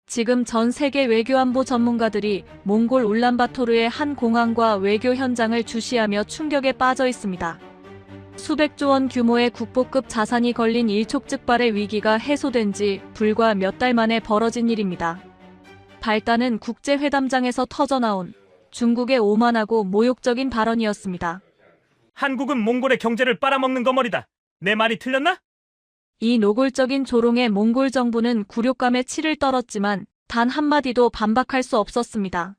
지금 전 세계 외교안보 전문가들이 몽골 울란바토르의 한 공항과 외교 현장을 주시하며 충격에 빠져 있습니다. 수백조 원 규모의 국보급 자산이 걸린 일촉즉발의 위기가 해소된 지 불과 몇 달 만에 벌어진 일입니다. 발단은 국제회담장에서 터져나온 중국의 오만하고 모욕적인 발언이었습니다. 한국은 몽골의 경제를 빨아먹는 거머리다. 내 말이 틀렸나? 이 노골적인 조롱에 몽골 정부는 굴욕감에 치를 떨었지만 단 한마디도 반박할 수 없었습니다.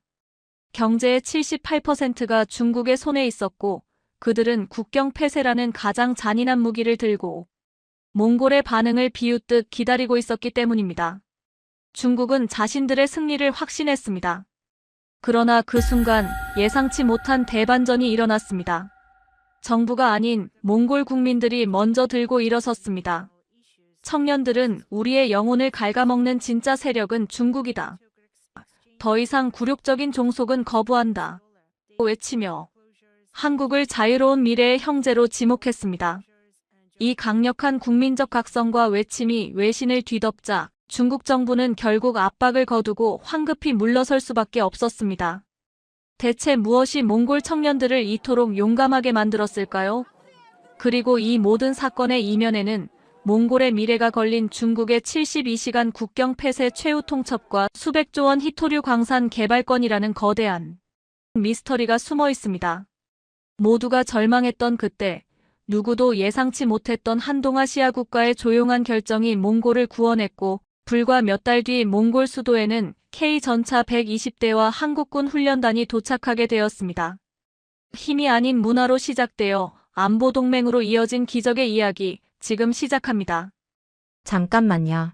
경제의 78%가 중국의 손에 있었고 그들은 국경 폐쇄라는 가장 잔인한 무기를 들고 몽골의 반응을 비웃듯 기다리고 있었기 때문입니다. 중국은 자신들의 승리를 확신했습니다. 그러나 그 순간 예상치 못한 대반전이 일어났습니다. 정부가 아닌 몽골 국민들이 먼저 들고 일어섰습니다. 청년들은 우리의 영혼을 갉아먹는 진짜 세력은 중국이다. 더 이상 굴욕적인 종속은 거부한다. 외치며 한국을 자유로운 미래의 형제로 지목했습니다. 이 강력한 국민적 각성과 외침이 외신을 뒤덮자 중국 정부는 결국 압박을 거두고 황급히 물러설 수밖에 없었습니다. 대체 무엇이 몽골 청년들을 이토록 용감하게 만들었을까요? 그리고 이 모든 사건의 이면에는 몽골의 미래가 걸린 중국의 72시간 국경 폐쇄 최후 통첩과 수백조 원 히토류 광산 개발권이라는 거대한 미스터리가 숨어 있습니다. 모두가 절망했던 그때 누구도 예상치 못했던 한동아시아 국가의 조용한 결정이 몽골을 구원했고 불과 몇 달 뒤 몽골 수도에는 K전차 120대와 한국군 훈련단이 도착하게 되었습니다. 힘이 아닌 문화로 시작되어 안보동맹으로 이어진 기적의 이야기 지금 시작합니다. 잠깐만요.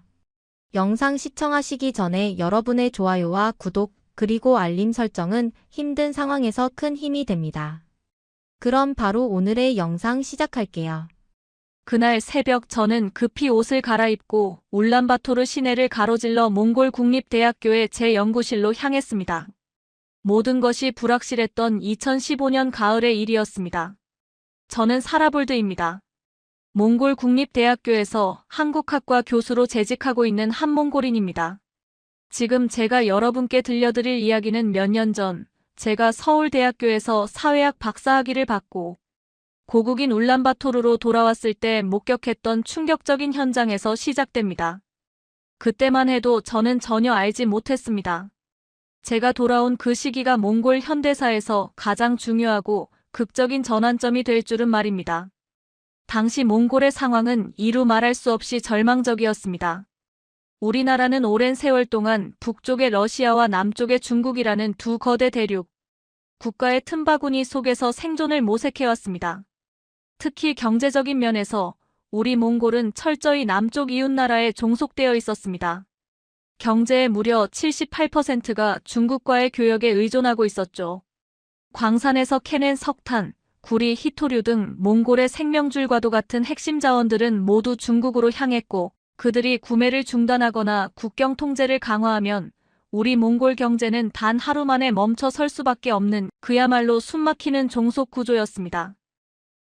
영상 시청하시기 전에 여러분의 좋아요와 구독 그리고 알림 설정은 힘든 상황에서 큰 힘이 됩니다. 그럼 바로 오늘의 영상 시작할게요. 그날 새벽 저는 급히 옷을 갈아입고 울란바토르 시내를 가로질러 몽골 국립대학교의 제 연구실로 향했습니다. 모든 것이 불확실했던 2015년 가을의 일이었습니다. 저는 사라볼드입니다. 몽골 국립대학교에서 한국학과 교수로 재직하고 있는 한몽골인입니다. 지금 제가 여러분께 들려드릴 이야기는 몇 년 전 제가 서울대학교에서 사회학 박사학위를 받고 고국인 울란바토르로 돌아왔을 때 목격했던 충격적인 현장에서 시작됩니다. 그때만 해도 저는 전혀 알지 못했습니다. 제가 돌아온 그 시기가 몽골 현대사에서 가장 중요하고 극적인 전환점이 될 줄은 말입니다. 당시 몽골의 상황은 이루 말할 수 없이 절망적이었습니다. 우리나라는 오랜 세월 동안 북쪽의 러시아와 남쪽의 중국이라는 두 거대 대륙, 국가의 틈바구니 속에서 생존을 모색해왔습니다. 특히 경제적인 면에서 우리 몽골은 철저히 남쪽 이웃나라에 종속되어 있었습니다. 경제의 무려 78%가 중국과의 교역에 의존하고 있었죠. 광산에서 캐낸 석탄, 구리, 히토류 등 몽골의 생명줄과도 같은 핵심 자원들은 모두 중국으로 향했고 그들이 구매를 중단하거나 국경 통제를 강화하면 우리 몽골 경제는 단 하루 만에 멈춰 설 수밖에 없는 그야말로 숨막히는 종속 구조였습니다.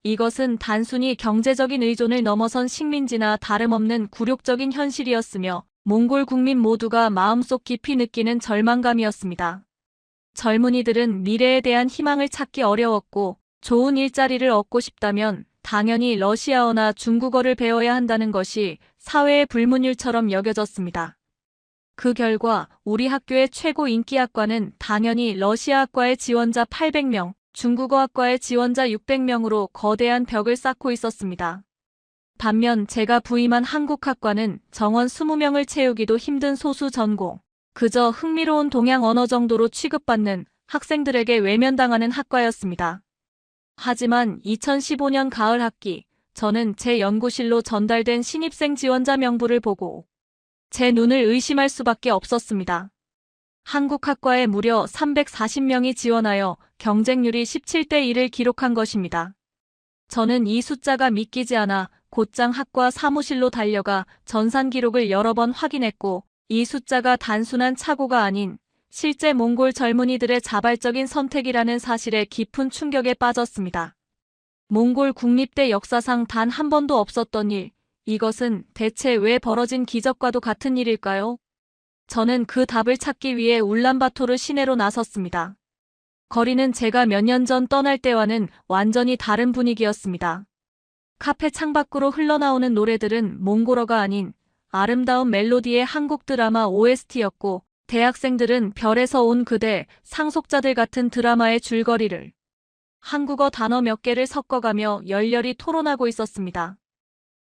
이것은 단순히 경제적인 의존을 넘어선 식민지나 다름없는 굴욕적인 현실이었으며 몽골 국민 모두가 마음속 깊이 느끼는 절망감이었습니다. 젊은이들은 미래에 대한 희망을 찾기 어려웠고 좋은 일자리를 얻고 싶다면 당연히 러시아어나 중국어를 배워야 한다는 것이 사회의 불문율처럼 여겨졌습니다. 그 결과 우리 학교의 최고 인기학과는 당연히 러시아학과의 지원자 800명, 중국어학과의 지원자 600명으로 거대한 벽을 쌓고 있었습니다. 반면 제가 부임한 한국학과는 정원 20명을 채우기도 힘든 소수 전공, 그저 흥미로운 동양 언어 정도로 취급받는 학생들에게 외면당하는 학과였습니다. 하지만 2015년 가을 학기, 저는 제 연구실로 전달된 신입생 지원자 명부를 보고 제 눈을 의심할 수밖에 없었습니다. 한국학과에 무려 340명이 지원하여 경쟁률이 17대 1을 기록한 것입니다. 저는 이 숫자가 믿기지 않아 곧장 학과 사무실로 달려가 전산 기록을 여러 번 확인했고 이 숫자가 단순한 착오가 아닌 실제 몽골 젊은이들의 자발적인 선택이라는 사실에 깊은 충격에 빠졌습니다. 몽골 국립대 역사상 단 한 번도 없었던 일, 이것은 대체 왜 벌어진 기적과도 같은 일일까요? 저는 그 답을 찾기 위해 울란바토르 시내로 나섰습니다. 거리는 제가 몇 년 전 떠날 때와는 완전히 다른 분위기였습니다. 카페 창밖으로 흘러나오는 노래들은 몽골어가 아닌 아름다운 멜로디의 한국 드라마 OST였고, 대학생들은 별에서 온 그대, 상속자들 같은 드라마의 줄거리를 한국어 단어 몇 개를 섞어가며 열렬히 토론하고 있었습니다.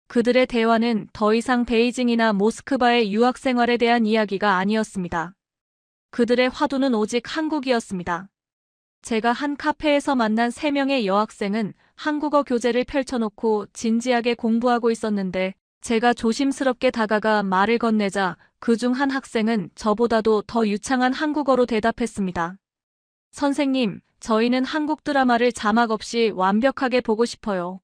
그들의 대화는 더 이상 베이징이나 모스크바의 유학 생활에 대한 이야기가 아니었습니다. 그들의 화두는 오직 한국이었습니다. 제가 한 카페에서 만난 3명의 여학생은 한국어 교재를 펼쳐놓고 진지하게 공부하고 있었는데, 제가 조심스럽게 다가가 말을 건네자 그중 한 학생은 저보다도 더 유창한 한국어로 대답했습니다. 선생님, 저희는 한국 드라마를 자막 없이 완벽하게 보고 싶어요.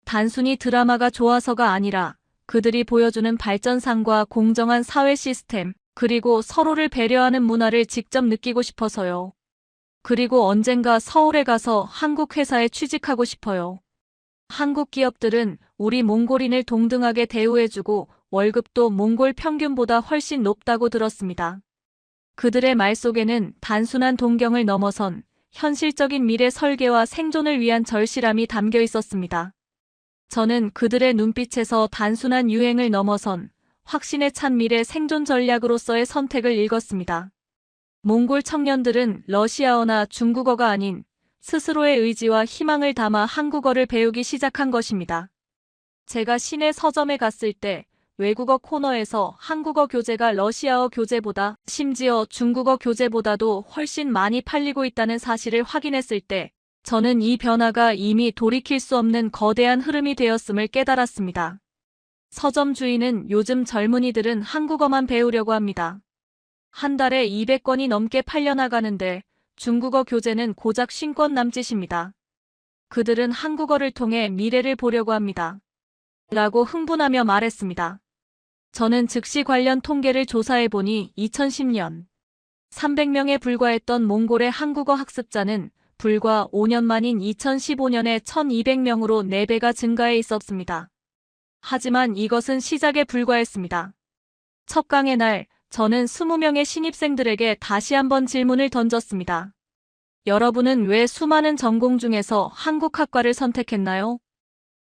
단순히 드라마가 좋아서가 아니라 그들이 보여주는 발전상과 공정한 사회 시스템, 그리고 서로를 배려하는 문화를 직접 느끼고 싶어서요. 그리고 언젠가 서울에 가서 한국 회사에 취직하고 싶어요. 한국 기업들은 우리 몽골인을 동등하게 대우해주고 월급도 몽골 평균보다 훨씬 높다고 들었습니다. 그들의 말 속에는 단순한 동경을 넘어선 현실적인 미래 설계와 생존을 위한 절실함이 담겨 있었습니다. 저는 그들의 눈빛에서 단순한 유행을 넘어선 확신에 찬 미래 생존 전략으로서의 선택을 읽었습니다. 몽골 청년들은 러시아어나 중국어가 아닌 스스로의 의지와 희망을 담아 한국어를 배우기 시작한 것입니다. 제가 시내 서점에 갔을 때 외국어 코너에서 한국어 교재가 러시아어 교재보다, 심지어 중국어 교재보다도 훨씬 많이 팔리고 있다는 사실을 확인했을 때 저는 이 변화가 이미 돌이킬 수 없는 거대한 흐름이 되었음을 깨달았습니다. 서점 주인은 요즘 젊은이들은 한국어만 배우려고 합니다. 한 달에 200권이 넘게 팔려나가는데 중국어 교재는 고작 50권 남짓입니다. 그들은 한국어를 통해 미래를 보려고 합니다. 라고 흥분하며 말했습니다. 저는 즉시 관련 통계를 조사해보니 2010년 300명에 불과했던 몽골의 한국어 학습자는 불과 5년 만인 2015년에 1200명으로 4배가 증가해 있었습니다. 하지만 이것은 시작에 불과했습니다. 첫 강의 날, 저는 20명의 신입생들에게 다시 한번 질문을 던졌습니다. 여러분은 왜 수많은 전공 중에서 한국학과를 선택했나요?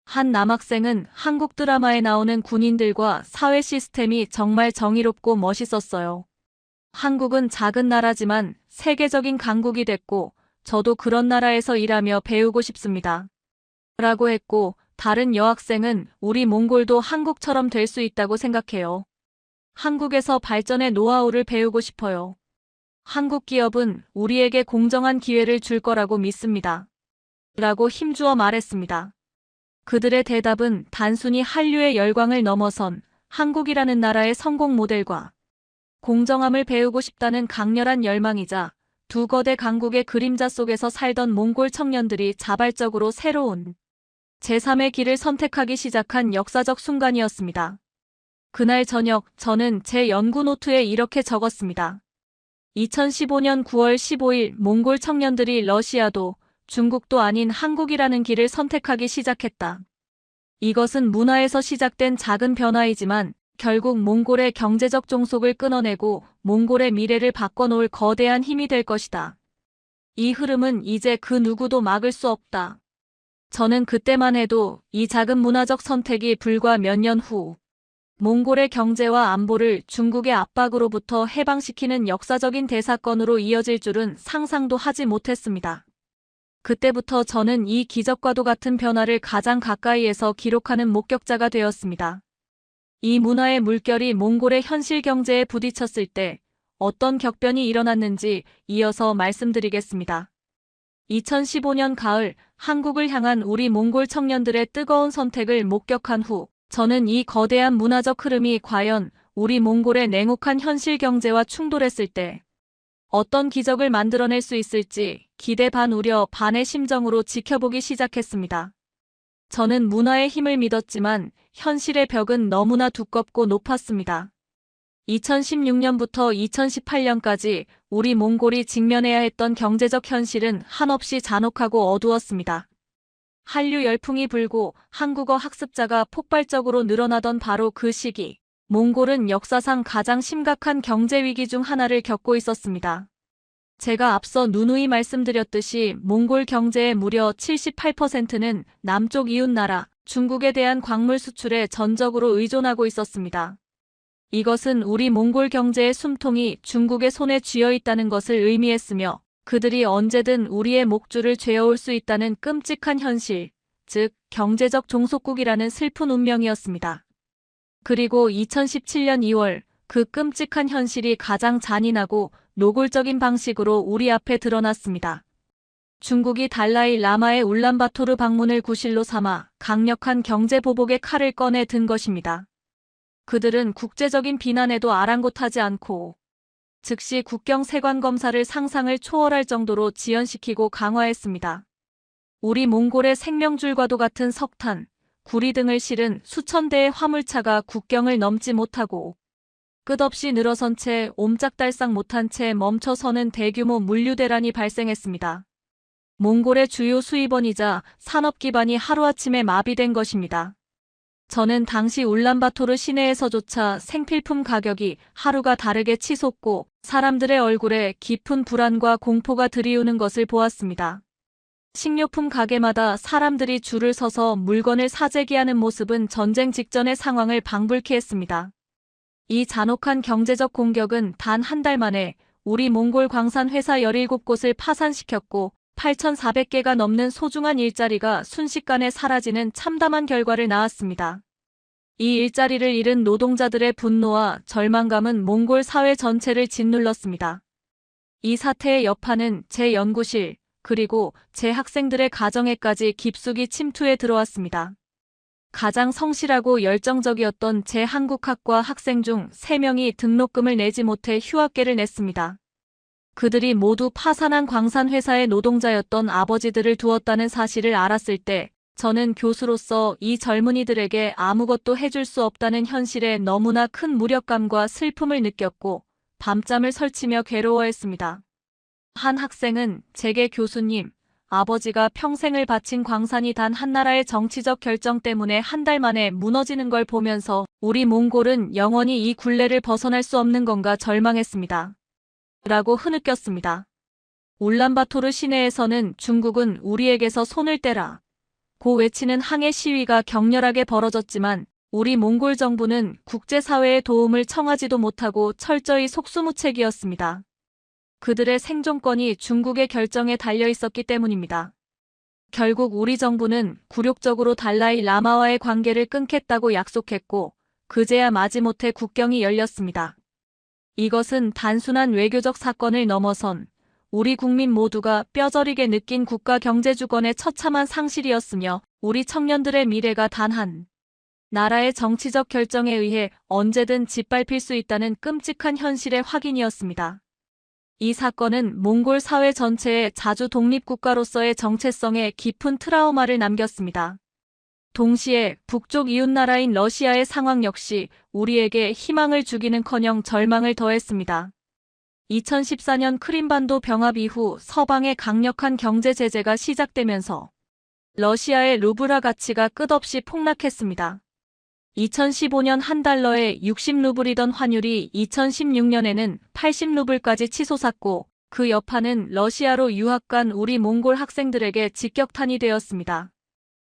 한 남학생은 한국 드라마에 나오는 군인들과 사회 시스템이 정말 정의롭고 멋있었어요. 한국은 작은 나라지만 세계적인 강국이 됐고, 저도 그런 나라에서 일하며 배우고 싶습니다. 라고 했고, 다른 여학생은 우리 몽골도 한국처럼 될 수 있다고 생각해요. 한국에서 발전의 노하우를 배우고 싶어요. 한국 기업은 우리에게 공정한 기회를 줄 거라고 믿습니다. 라고 힘주어 말했습니다. 그들의 대답은 단순히 한류의 열광을 넘어선 한국이라는 나라의 성공 모델과 공정함을 배우고 싶다는 강렬한 열망이자, 두 거대 강국의 그림자 속에서 살던 몽골 청년들이 자발적으로 새로운 제3의 길을 선택하기 시작한 역사적 순간이었습니다. 그날 저녁, 저는 제 연구 노트에 이렇게 적었습니다. 2015년 9월 15일 몽골 청년들이 러시아도 중국도 아닌 한국이라는 길을 선택하기 시작했다. 이것은 문화에서 시작된 작은 변화이지만 결국 몽골의 경제적 종속을 끊어내고 몽골의 미래를 바꿔놓을 거대한 힘이 될 것이다. 이 흐름은 이제 그 누구도 막을 수 없다. 저는 그때만 해도 이 작은 문화적 선택이 불과 몇 년 후 몽골의 경제와 안보를 중국의 압박으로부터 해방시키는 역사적인 대사건으로 이어질 줄은 상상도 하지 못했습니다. 그때부터 저는 이 기적과도 같은 변화를 가장 가까이에서 기록하는 목격자가 되었습니다. 이 문화의 물결이 몽골의 현실 경제에 부딪혔을 때 어떤 격변이 일어났는지 이어서 말씀드리겠습니다. 2015년 가을, 한국을 향한 우리 몽골 청년들의 뜨거운 선택을 목격한 후, 저는 이 거대한 문화적 흐름이 과연 우리 몽골의 냉혹한 현실 경제와 충돌했을 때 어떤 기적을 만들어낼 수 있을지 기대 반 우려 반의 심정으로 지켜보기 시작했습니다. 저는 문화의 힘을 믿었지만 현실의 벽은 너무나 두껍고 높았습니다. 2016년부터 2018년까지 우리 몽골이 직면해야 했던 경제적 현실은 한없이 잔혹하고 어두웠습니다. 한류 열풍이 불고 한국어 학습자가 폭발적으로 늘어나던 바로 그 시기, 몽골은 역사상 가장 심각한 경제 위기 중 하나를 겪고 있었습니다. 제가 앞서 누누이 말씀드렸듯이 몽골 경제의 무려 78%는 남쪽 이웃나라 중국에 대한 광물 수출에 전적으로 의존하고 있었습니다. 이것은 우리 몽골 경제의 숨통이 중국의 손에 쥐어 있다는 것을 의미했으며 그들이 언제든 우리의 목줄을 죄어올 수 있다는 끔찍한 현실, 즉 경제적 종속국이라는 슬픈 운명이었습니다. 그리고 2017년 2월 그 끔찍한 현실이 가장 잔인하고 노골적인 방식으로 우리 앞에 드러났습니다. 중국이 달라이 라마의 울란바토르 방문을 구실로 삼아 강력한 경제 보복의 칼을 꺼내 든 것입니다. 그들은 국제적인 비난에도 아랑곳하지 않고 즉시 국경 세관 검사를 상상을 초월할 정도로 지연시키고 강화했습니다. 우리 몽골의 생명줄과도 같은 석탄, 구리 등을 실은 수천 대의 화물차가 국경을 넘지 못하고 끝없이 늘어선 채 옴짝달싹 못한 채 멈춰서는 대규모 물류 대란이 발생했습니다. 몽골의 주요 수입원이자 산업 기반이 하루아침에 마비된 것입니다. 저는 당시 울란바토르 시내에서조차 생필품 가격이 하루가 다르게 치솟고 사람들의 얼굴에 깊은 불안과 공포가 들이우는 것을 보았습니다. 식료품 가게마다 사람들이 줄을 서서 물건을 사재기하는 모습은 전쟁 직전의 상황을 방불케 했습니다. 이 잔혹한 경제적 공격은 단 한 달 만에 우리 몽골 광산 회사 17곳을 파산시켰고 8,400개가 넘는 소중한 일자리가 순식간에 사라지는 참담한 결과를 낳았습니다. 이 일자리를 잃은 노동자들의 분노와 절망감은 몽골 사회 전체를 짓눌렀습니다. 이 사태의 여파는 제 연구실, 그리고 제 학생들의 가정에까지 깊숙이 침투해 들어왔습니다. 가장 성실하고 열정적이었던 제 한국학과 학생 중 3명이 등록금을 내지 못해 휴학계를 냈습니다. 그들이 모두 파산한 광산회사의 노동자였던 아버지들을 두었다는 사실을 알았을 때 저는 교수로서 이 젊은이들에게 아무것도 해줄 수 없다는 현실에 너무나 큰 무력감과 슬픔을 느꼈고 밤잠을 설치며 괴로워했습니다. 한 학생은 제게 교수님, 아버지가 평생을 바친 광산이 단 한 나라의 정치적 결정 때문에 한 달 만에 무너지는 걸 보면서 우리 몽골은 영원히 이 굴레를 벗어날 수 없는 건가 절망했습니다. 라고 흐느꼈습니다. 울란바토르 시내에서는 중국은 우리에게서 손을 떼라 고 외치는 항해 시위가 격렬하게 벌어졌지만 우리 몽골 정부는 국제사회의 도움을 청하지도 못하고 철저히 속수무책이었습니다. 그들의 생존권이 중국의 결정에 달려 있었기 때문입니다. 결국 우리 정부는 굴욕적으로 달라이 라마와의 관계를 끊겠다고 약속했고 그제야 마지못해 국경이 열렸습니다. 이것은 단순한 외교적 사건을 넘어선 우리 국민 모두가 뼈저리게 느낀 국가 경제 주권의 처참한 상실이었으며 우리 청년들의 미래가 단 한 나라의 정치적 결정에 의해 언제든 짓밟힐 수 있다는 끔찍한 현실의 확인이었습니다. 이 사건은 몽골 사회 전체에 자주 독립국가로서의 정체성에 깊은 트라우마를 남겼습니다. 동시에 북쪽 이웃나라인 러시아의 상황 역시 우리에게 희망을 주기는커녕 절망을 더했습니다. 2014년 크림반도 병합 이후 서방의 강력한 경제 제재가 시작되면서 러시아의 루블화 가치가 끝없이 폭락했습니다. 2015년 한 달러에 60루블이던 환율이 2016년에는 80루블까지 치솟았고 그 여파는 러시아로 유학 간 우리 몽골 학생들에게 직격탄이 되었습니다.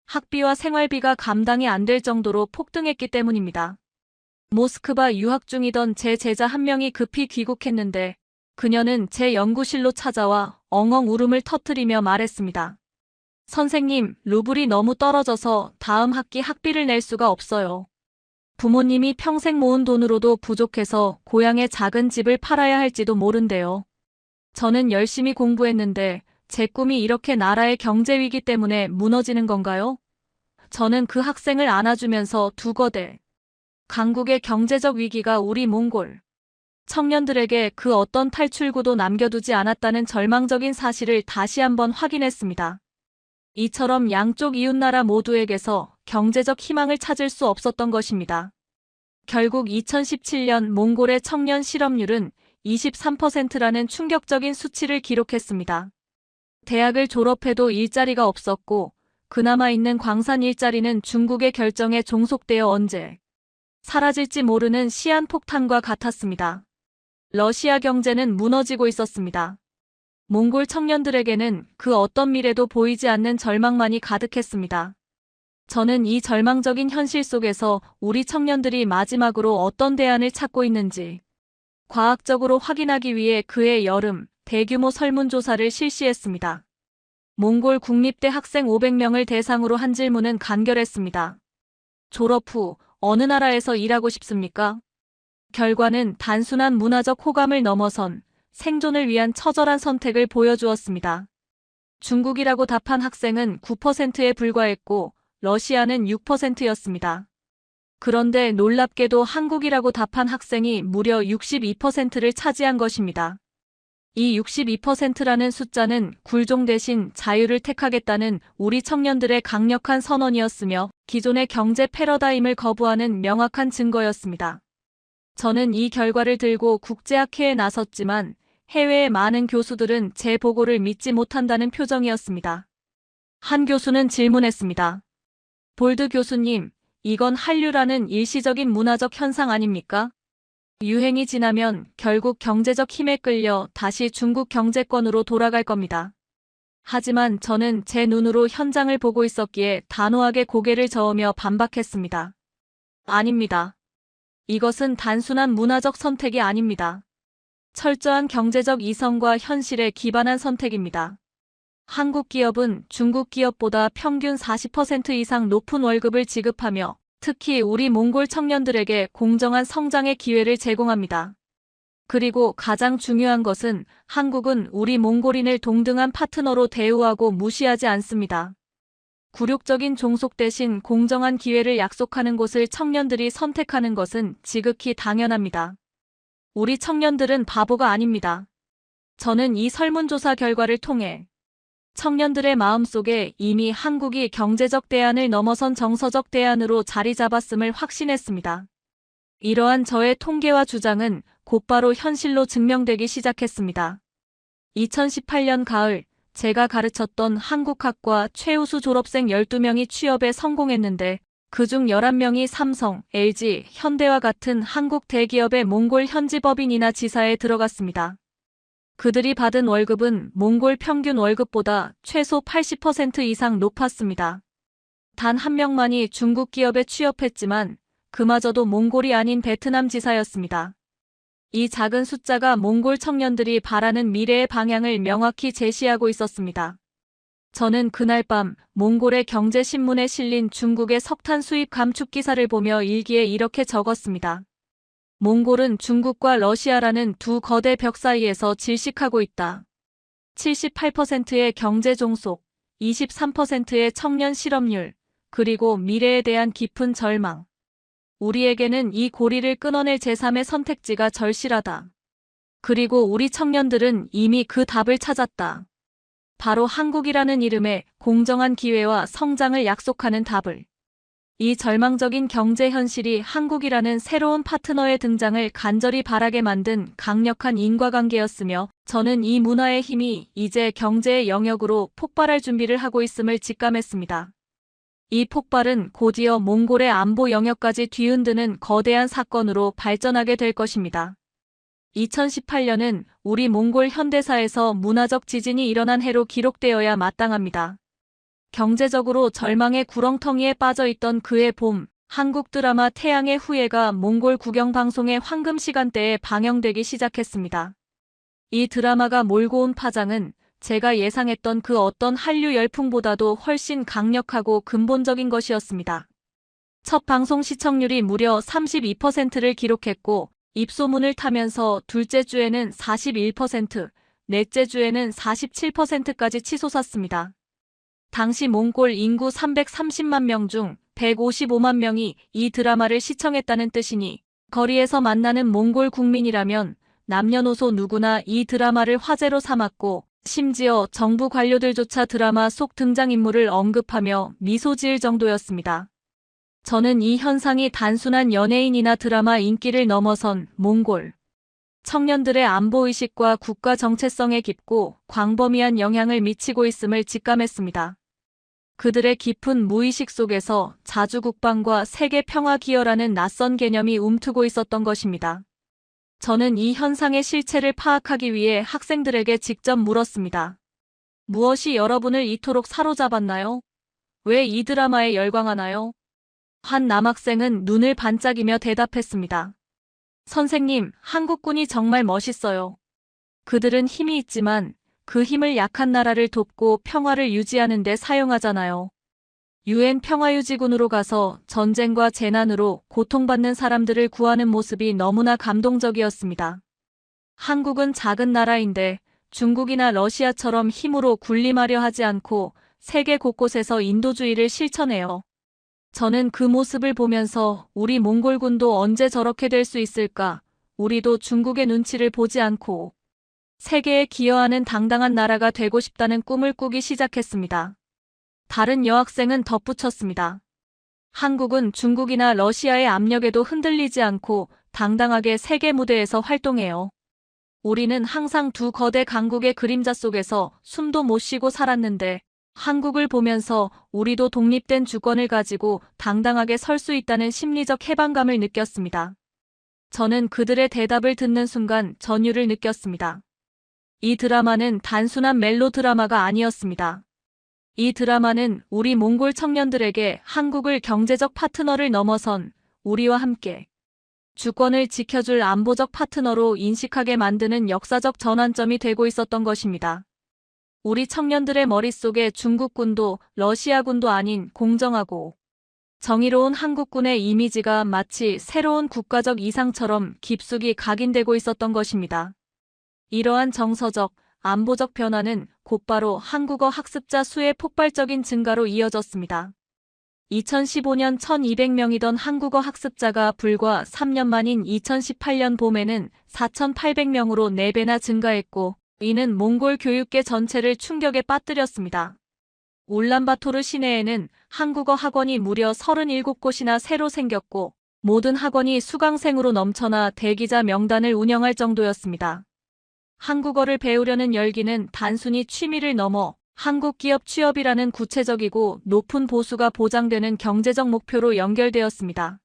학비와 생활비가 감당이 안 될 정도로 폭등했기 때문입니다. 모스크바 유학 중이던 제 제자 한 명이 급히 귀국했는데 그녀는 제 연구실로 찾아와 엉엉 울음을 터뜨리며 말했습니다. 선생님, 루블이 너무 떨어져서 다음 학기 학비를 낼 수가 없어요. 부모님이 평생 모은 돈으로도 부족해서 고향의 작은 집을 팔아야 할지도 모른대요. 저는 열심히 공부했는데 제 꿈이 이렇게 나라의 경제 위기 때문에 무너지는 건가요? 저는 그 학생을 안아주면서 두 거대 강국의 경제적 위기가 우리 몽골 청년들에게 그 어떤 탈출구도 남겨두지 않았다는 절망적인 사실을 다시 한번 확인했습니다. 이처럼 양쪽 이웃나라 모두에게서 경제적 희망을 찾을 수 없었던 것입니다. 결국 2017년 몽골의 청년 실업률은 23%라는 충격적인 수치를 기록했습니다. 대학을 졸업해도 일자리가 없었고 그나마 있는 광산 일자리는 중국의 결정에 종속되어 언제 사라질지 모르는 시한폭탄과 같았습니다. 러시아 경제는 무너지고 있었습니다. 몽골 청년들에게는 그 어떤 미래도 보이지 않는 절망만이 가득했습니다. 저는 이 절망적인 현실 속에서 우리 청년들이 마지막으로 어떤 대안을 찾고 있는지 과학적으로 확인하기 위해 그해 여름 대규모 설문조사를 실시했습니다. 몽골 국립대 학생 500명을 대상으로 한 질문은 간결했습니다. 졸업 후 어느 나라에서 일하고 싶습니까? 결과는 단순한 문화적 호감을 넘어선 생존을 위한 처절한 선택을 보여주었습니다. 중국이라고 답한 학생은 9%에 불과했고 러시아는 6%였습니다. 그런데 놀랍게도 한국이라고 답한 학생이 무려 62%를 차지한 것입니다. 이 62%라는 숫자는 굴종 대신 자유를 택하겠다는 우리 청년들의 강력한 선언이었으며 기존의 경제 패러다임을 거부하는 명확한 증거였습니다. 저는 이 결과를 들고 국제학회에 나섰지만 해외의 많은 교수들은 제 보고를 믿지 못한다는 표정이었습니다. 한 교수는 질문했습니다. 볼드 교수님, 이건 한류라는 일시적인 문화적 현상 아닙니까? 유행이 지나면 결국 경제적 힘에 끌려 다시 중국 경제권으로 돌아갈 겁니다. 하지만 저는 제 눈으로 현장을 보고 있었기에 단호하게 고개를 저으며 반박했습니다. 아닙니다. 이것은 단순한 문화적 선택이 아닙니다. 철저한 경제적 이성과 현실에 기반한 선택입니다. 한국 기업은 중국 기업보다 평균 40% 이상 높은 월급을 지급하며 특히 우리 몽골 청년들에게 공정한 성장의 기회를 제공합니다. 그리고 가장 중요한 것은 한국은 우리 몽골인을 동등한 파트너로 대우하고 무시하지 않습니다. 굴욕적인 종속 대신 공정한 기회를 약속하는 곳을 청년들이 선택하는 것은 지극히 당연합니다. 우리 청년들은 바보가 아닙니다. 저는 이 설문조사 결과를 통해 청년들의 마음속에 이미 한국이 경제적 대안을 넘어선 정서적 대안으로 자리 잡았음을 확신했습니다. 이러한 저의 통계와 주장은 곧바로 현실로 증명되기 시작했습니다. 2018년 가을, 제가 가르쳤던 한국학과 최우수 졸업생 12명이 취업에 성공했는데 그중 11명이 삼성, LG, 현대와 같은 한국 대기업의 몽골 현지 법인이나 지사에 들어갔습니다. 그들이 받은 월급은 몽골 평균 월급보다 최소 80% 이상 높았습니다. 단 한 명만이 중국 기업에 취업했지만 그마저도 몽골이 아닌 베트남 지사였습니다. 이 작은 숫자가 몽골 청년들이 바라는 미래의 방향을 명확히 제시하고 있었습니다. 저는 그날 밤 몽골의 경제신문에 실린 중국의 석탄 수입 감축 기사를 보며 일기에 이렇게 적었습니다. 몽골은 중국과 러시아라는 두 거대 벽 사이에서 질식하고 있다. 78%의 경제 종속, 23%의 청년 실업률, 그리고 미래에 대한 깊은 절망. 우리에게는 이 고리를 끊어낼 제3의 선택지가 절실하다. 그리고 우리 청년들은 이미 그 답을 찾았다. 바로 한국이라는 이름의 공정한 기회와 성장을 약속하는 답을. 이 절망적인 경제 현실이 한국이라는 새로운 파트너의 등장을 간절히 바라게 만든 강력한 인과관계였으며 저는 이 문화의 힘이 이제 경제의 영역으로 폭발할 준비를 하고 있음을 직감했습니다. 이 폭발은 곧이어 몽골의 안보 영역까지 뒤흔드는 거대한 사건으로 발전하게 될 것입니다. 2018년은 우리 몽골 현대사에서 문화적 지진이 일어난 해로 기록되어야 마땅합니다. 경제적으로 절망의 구렁텅이에 빠져있던 그해 봄, 한국 드라마 태양의 후예가 몽골 국영방송의 황금 시간대에 방영되기 시작했습니다. 이 드라마가 몰고 온 파장은 제가 예상했던 그 어떤 한류 열풍보다도 훨씬 강력하고 근본적인 것이었습니다. 첫 방송 시청률이 무려 32%를 기록했고 입소문을 타면서 둘째 주에는 41%, 넷째 주에는 47%까지 치솟았습니다. 당시 몽골 인구 330만 명 중 155만 명이 이 드라마를 시청했다는 뜻이니 거리에서 만나는 몽골 국민이라면 남녀노소 누구나 이 드라마를 화제로 삼았고 심지어 정부 관료들조차 드라마 속 등장인물을 언급하며 미소 지을 정도였습니다. 저는 이 현상이 단순한 연예인이나 드라마 인기를 넘어선 몽골 청년들의 안보의식과 국가 정체성에 깊고 광범위한 영향을 미치고 있음을 직감했습니다. 그들의 깊은 무의식 속에서 자주국방과 세계 평화 기여라는 낯선 개념이 움트고 있었던 것입니다. 저는 이 현상의 실체를 파악하기 위해 학생들에게 직접 물었습니다. 무엇이 여러분을 이토록 사로잡았나요? 왜 이 드라마에 열광하나요? 한 남학생은 눈을 반짝이며 대답했습니다. 선생님, 한국군이 정말 멋있어요. 그들은 힘이 있지만 그 힘을 약한 나라를 돕고 평화를 유지하는 데 사용하잖아요. 유엔 평화유지군으로 가서 전쟁과 재난으로 고통받는 사람들을 구하는 모습이 너무나 감동적이었습니다. 한국은 작은 나라인데 중국이나 러시아처럼 힘으로 군림하려 하지 않고 세계 곳곳에서 인도주의를 실천해요. 저는 그 모습을 보면서 우리 몽골군도 언제 저렇게 될 수 있을까? 우리도 중국의 눈치를 보지 않고 세계에 기여하는 당당한 나라가 되고 싶다는 꿈을 꾸기 시작했습니다. 다른 여학생은 덧붙였습니다. 한국은 중국이나 러시아의 압력에도 흔들리지 않고 당당하게 세계 무대에서 활동해요. 우리는 항상 두 거대 강국의 그림자 속에서 숨도 못 쉬고 살았는데 한국을 보면서 우리도 독립된 주권을 가지고 당당하게 설 수 있다는 심리적 해방감을 느꼈습니다. 저는 그들의 대답을 듣는 순간 전율을 느꼈습니다. 이 드라마는 단순한 멜로드라마가 아니었습니다. 이 드라마는 우리 몽골 청년들에게 한국을 경제적 파트너를 넘어선 우리와 함께 주권을 지켜줄 안보적 파트너로 인식하게 만드는 역사적 전환점이 되고 있었던 것입니다. 우리 청년들의 머릿속에 중국군도 러시아군도 아닌 공정하고 정의로운 한국군의 이미지가 마치 새로운 국가적 이상처럼 깊숙이 각인되고 있었던 것입니다. 이러한 정서적, 안보적 변화는 곧바로 한국어 학습자 수의 폭발적인 증가로 이어졌습니다. 2015년 1200명이던 한국어 학습자가 불과 3년 만인 2018년 봄에는 4800명으로 4배나 증가했고, 이는 몽골 교육계 전체를 충격에 빠뜨렸습니다. 울란바토르 시내에는 한국어 학원이 무려 37곳이나 새로 생겼고, 모든 학원이 수강생으로 넘쳐나 대기자 명단을 운영할 정도였습니다. 한국어를 배우려는 열기는 단순히 취미를 넘어 한국 기업 취업이라는 구체적이고 높은 보수가 보장되는 경제적 목표로 연결되었습니다.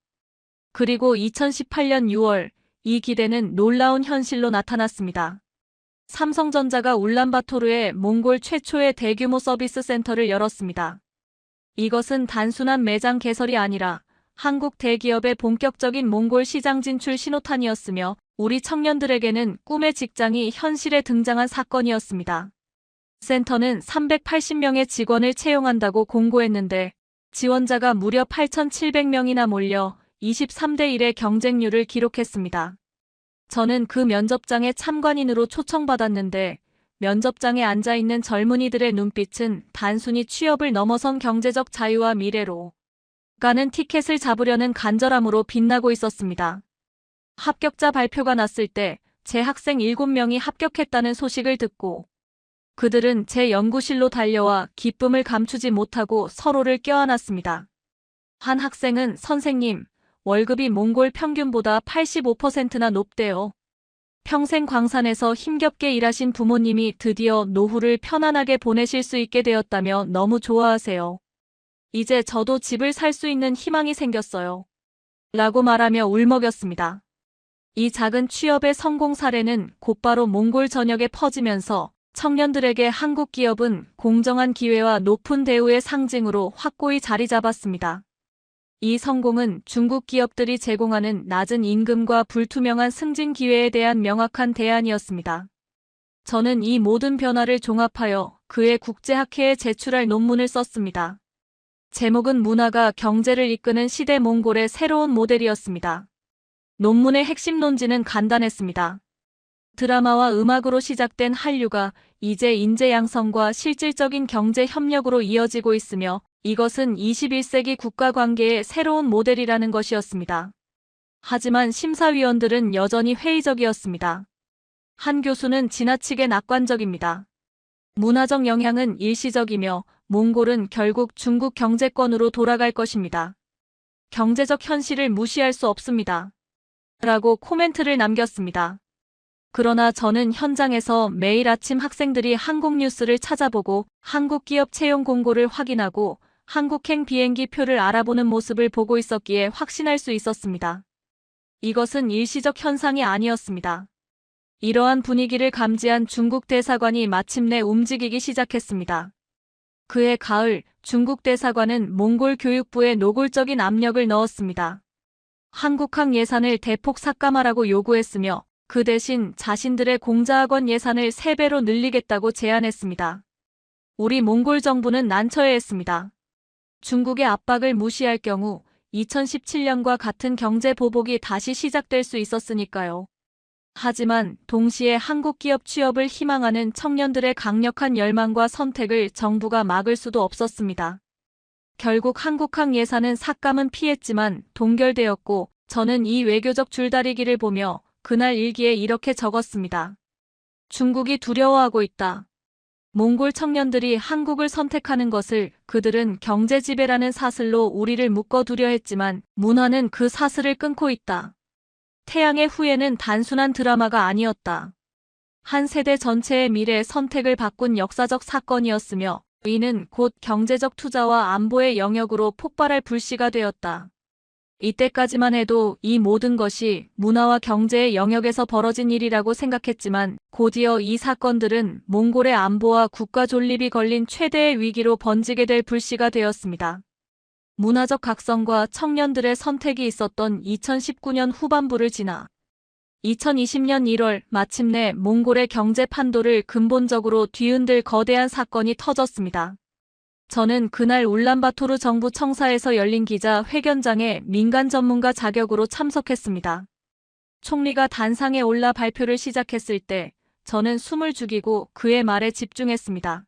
그리고 2018년 6월, 이 기대는 놀라운 현실로 나타났습니다. 삼성전자가 울란바토르에 몽골 최초의 대규모 서비스 센터를 열었습니다. 이것은 단순한 매장 개설이 아니라 한국 대기업의 본격적인 몽골 시장 진출 신호탄이었으며 우리 청년들에게는 꿈의 직장이 현실에 등장한 사건이었습니다. 센터는 380명의 직원을 채용한다고 공고했는데 지원자가 무려 8,700명이나 몰려 23대 1의 경쟁률을 기록했습니다. 저는 그 면접장에 참관인으로 초청받았는데 면접장에 앉아있는 젊은이들의 눈빛은 단순히 취업을 넘어선 경제적 자유와 미래로 가는 티켓을 잡으려는 간절함으로 빛나고 있었습니다. 합격자 발표가 났을 때 제 학생 7명이 합격했다는 소식을 듣고 그들은 제 연구실로 달려와 기쁨을 감추지 못하고 서로를 껴안았습니다. 한 학생은 선생님, 월급이 몽골 평균보다 85%나 높대요. 평생 광산에서 힘겹게 일하신 부모님이 드디어 노후를 편안하게 보내실 수 있게 되었다며 너무 좋아하세요. 이제 저도 집을 살 수 있는 희망이 생겼어요. 라고 말하며 울먹였습니다. 이 작은 취업의 성공 사례는 곧바로 몽골 전역에 퍼지면서 청년들에게 한국 기업은 공정한 기회와 높은 대우의 상징으로 확고히 자리 잡았습니다. 이 성공은 중국 기업들이 제공하는 낮은 임금과 불투명한 승진 기회에 대한 명확한 대안이었습니다. 저는 이 모든 변화를 종합하여 그의 국제학회에 제출할 논문을 썼습니다. 제목은 문화가 경제를 이끄는 시대 몽골의 새로운 모델이었습니다. 논문의 핵심 논지는 간단했습니다. 드라마와 음악으로 시작된 한류가 이제 인재 양성과 실질적인 경제 협력으로 이어지고 있으며 이것은 21세기 국가관계의 새로운 모델이라는 것이었습니다. 하지만 심사위원들은 여전히 회의적이었습니다. 한 교수는 지나치게 낙관적입니다. 문화적 영향은 일시적이며 몽골은 결국 중국 경제권으로 돌아갈 것입니다. 경제적 현실을 무시할 수 없습니다. 라고 코멘트를 남겼습니다. 그러나 저는 현장에서 매일 아침 학생들이 한국 뉴스를 찾아보고 한국 기업 채용 공고를 확인하고 한국행 비행기 표를 알아보는 모습을 보고 있었기에 확신할 수 있었습니다. 이것은 일시적 현상이 아니었습니다. 이러한 분위기를 감지한 중국 대사관이 마침내 움직이기 시작했습니다. 그해 가을, 중국 대사관은 몽골 교육부에 노골적인 압력을 넣었습니다. 한국학 예산을 대폭 삭감하라고 요구했으며 그 대신 자신들의 공자학원 예산을 3배로 늘리겠다고 제안했습니다. 우리 몽골 정부는 난처해했습니다. 중국의 압박을 무시할 경우 2017년과 같은 경제 보복이 다시 시작될 수 있었으니까요. 하지만 동시에 한국 기업 취업을 희망하는 청년들의 강력한 열망과 선택을 정부가 막을 수도 없었습니다. 결국 한국학 예산은 삭감은 피했지만 동결되었고 저는 이 외교적 줄다리기를 보며 그날 일기에 이렇게 적었습니다. 중국이 두려워하고 있다. 몽골 청년들이 한국을 선택하는 것을 그들은 경제 지배라는 사슬로 우리를 묶어두려 했지만 문화는 그 사슬을 끊고 있다. 태양의 후예는 단순한 드라마가 아니었다. 한 세대 전체의 미래 선택을 바꾼 역사적 사건이었으며 이는 곧 경제적 투자와 안보의 영역으로 폭발할 불씨가 되었다. 이때까지만 해도 이 모든 것이 문화와 경제의 영역에서 벌어진 일이라고 생각했지만 곧이어 이 사건들은 몽골의 안보와 국가 존립이 걸린 최대의 위기로 번지게 될 불씨가 되었습니다. 문화적 각성과 청년들의 선택이 있었던 2019년 후반부를 지나 2020년 1월 마침내 몽골의 경제 판도를 근본적으로 뒤흔들 거대한 사건이 터졌습니다. 저는 그날 울란바토르 정부 청사에서 열린 기자 회견장에 민간 전문가 자격으로 참석했습니다. 총리가 단상에 올라 발표를 시작했을 때 저는 숨을 죽이고 그의 말에 집중했습니다.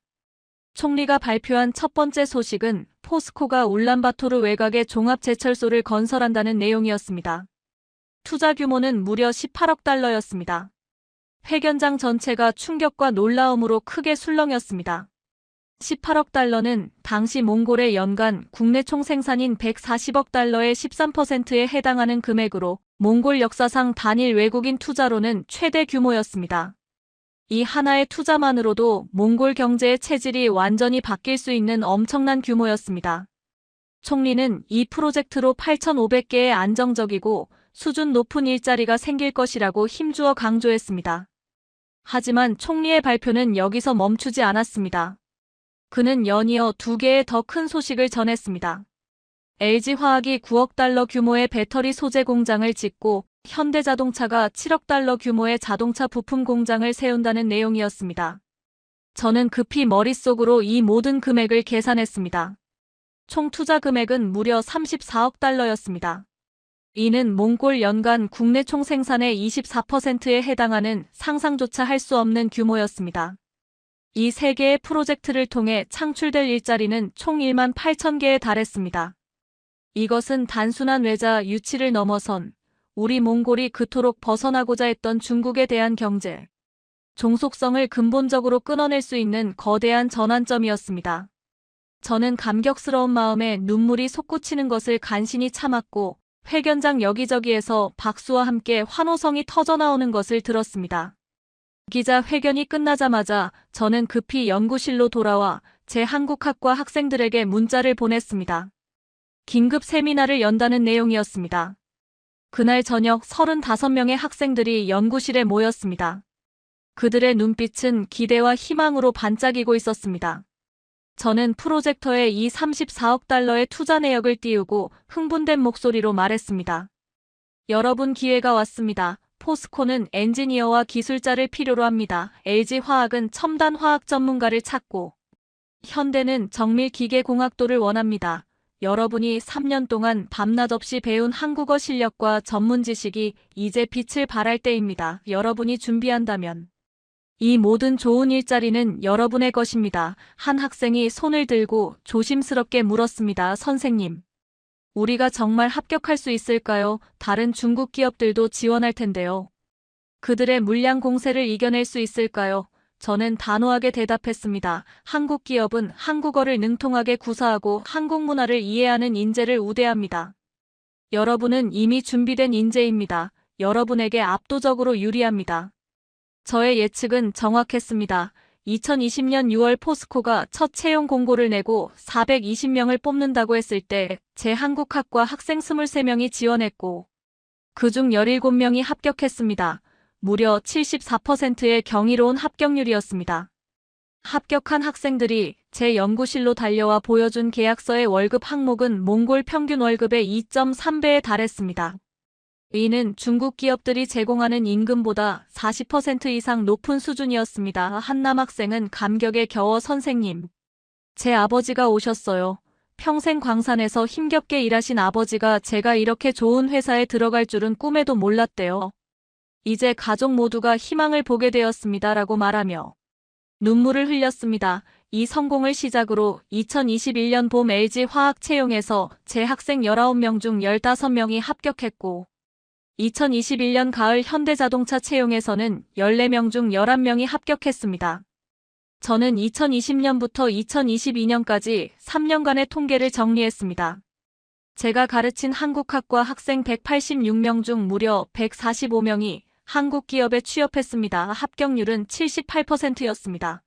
총리가 발표한 첫 번째 소식은 포스코가 울란바토르 외곽에 종합제철소를 건설한다는 내용이었습니다. 투자 규모는 무려 18억 달러였습니다. 회견장 전체가 충격과 놀라움으로 크게 술렁였습니다. 18억 달러는 당시 몽골의 연간 국내 총생산인 140억 달러의 13%에 해당하는 금액으로 몽골 역사상 단일 외국인 투자로는 최대 규모였습니다. 이 하나의 투자만으로도 몽골 경제의 체질이 완전히 바뀔 수 있는 엄청난 규모였습니다. 총리는 이 프로젝트로 8,500개의 안정적이고 수준 높은 일자리가 생길 것이라고 힘주어 강조했습니다. 하지만 총리의 발표는 여기서 멈추지 않았습니다. 그는 연이어 2개의 더 큰 소식을 전했습니다. LG화학이 9억 달러 규모의 배터리 소재 공장을 짓고 현대자동차가 7억 달러 규모의 자동차 부품 공장을 세운다는 내용이었습니다. 저는 급히 머릿속으로 이 모든 금액을 계산했습니다. 총 투자 금액은 무려 34억 달러였습니다. 이는 몽골 연간 국내 총생산의 24%에 해당하는 상상조차 할 수 없는 규모였습니다. 이 3개의 프로젝트를 통해 창출될 일자리는 총 1만 8천 개에 달했습니다. 이것은 단순한 외자 유치를 넘어선 우리 몽골이 그토록 벗어나고자 했던 중국에 대한 경제, 종속성을 근본적으로 끊어낼 수 있는 거대한 전환점이었습니다. 저는 감격스러운 마음에 눈물이 솟구치는 것을 간신히 참았고 회견장 여기저기에서 박수와 함께 환호성이 터져나오는 것을 들었습니다. 기자 회견이 끝나자마자 저는 급히 연구실로 돌아와 제 한국학과 학생들에게 문자를 보냈습니다. 긴급 세미나를 연다는 내용이었습니다. 그날 저녁 35명의 학생들이 연구실에 모였습니다. 그들의 눈빛은 기대와 희망으로 반짝이고 있었습니다. 저는 프로젝터에 이 34억 달러의 투자 내역을 띄우고 흥분된 목소리로 말했습니다. 여러분, 기회가 왔습니다. 포스코는 엔지니어와 기술자를 필요로 합니다. LG화학은 첨단 화학 전문가를 찾고 현대는 정밀 기계공학도를 원합니다. 여러분이 3년 동안 밤낮 없이 배운 한국어 실력과 전문 지식이 이제 빛을 발할 때입니다. 여러분이 준비한다면 이 모든 좋은 일자리는 여러분의 것입니다. 한 학생이 손을 들고 조심스럽게 물었습니다. 선생님, 우리가 정말 합격할 수 있을까요? 다른 중국 기업들도 지원할 텐데요. 그들의 물량 공세를 이겨낼 수 있을까요? 저는 단호하게 대답했습니다. 한국 기업은 한국어를 능통하게 구사하고 한국 문화를 이해하는 인재를 우대합니다. 여러분은 이미 준비된 인재입니다. 여러분에게 압도적으로 유리합니다. 저의 예측은 정확했습니다. 2020년 6월 포스코가 첫 채용 공고를 내고 420명을 뽑는다고 했을 때 제 한국학과 학생 23명이 지원했고 그중 17명이 합격했습니다. 무려 74%의 경이로운 합격률이었습니다. 합격한 학생들이 제 연구실로 달려와 보여준 계약서의 월급 항목은 몽골 평균 월급의 2.3배에 달했습니다. 이는 중국 기업들이 제공하는 임금보다 40% 이상 높은 수준이었습니다. 한 남학생은 감격에 겨워 선생님, 제 아버지가 오셨어요. 평생 광산에서 힘겹게 일하신 아버지가 제가 이렇게 좋은 회사에 들어갈 줄은 꿈에도 몰랐대요. 이제 가족 모두가 희망을 보게 되었습니다. 라고 말하며 눈물을 흘렸습니다. 이 성공을 시작으로 2021년 봄 LG 화학 채용에서 제 학생 19명 중 15명이 합격했고 2021년 가을 현대자동차 채용에서는 14명 중 11명이 합격했습니다. 저는 2020년부터 2022년까지 3년간의 통계를 정리했습니다. 제가 가르친 한국학과 학생 186명 중 무려 145명이 한국 기업에 취업했습니다. 합격률은 78%였습니다.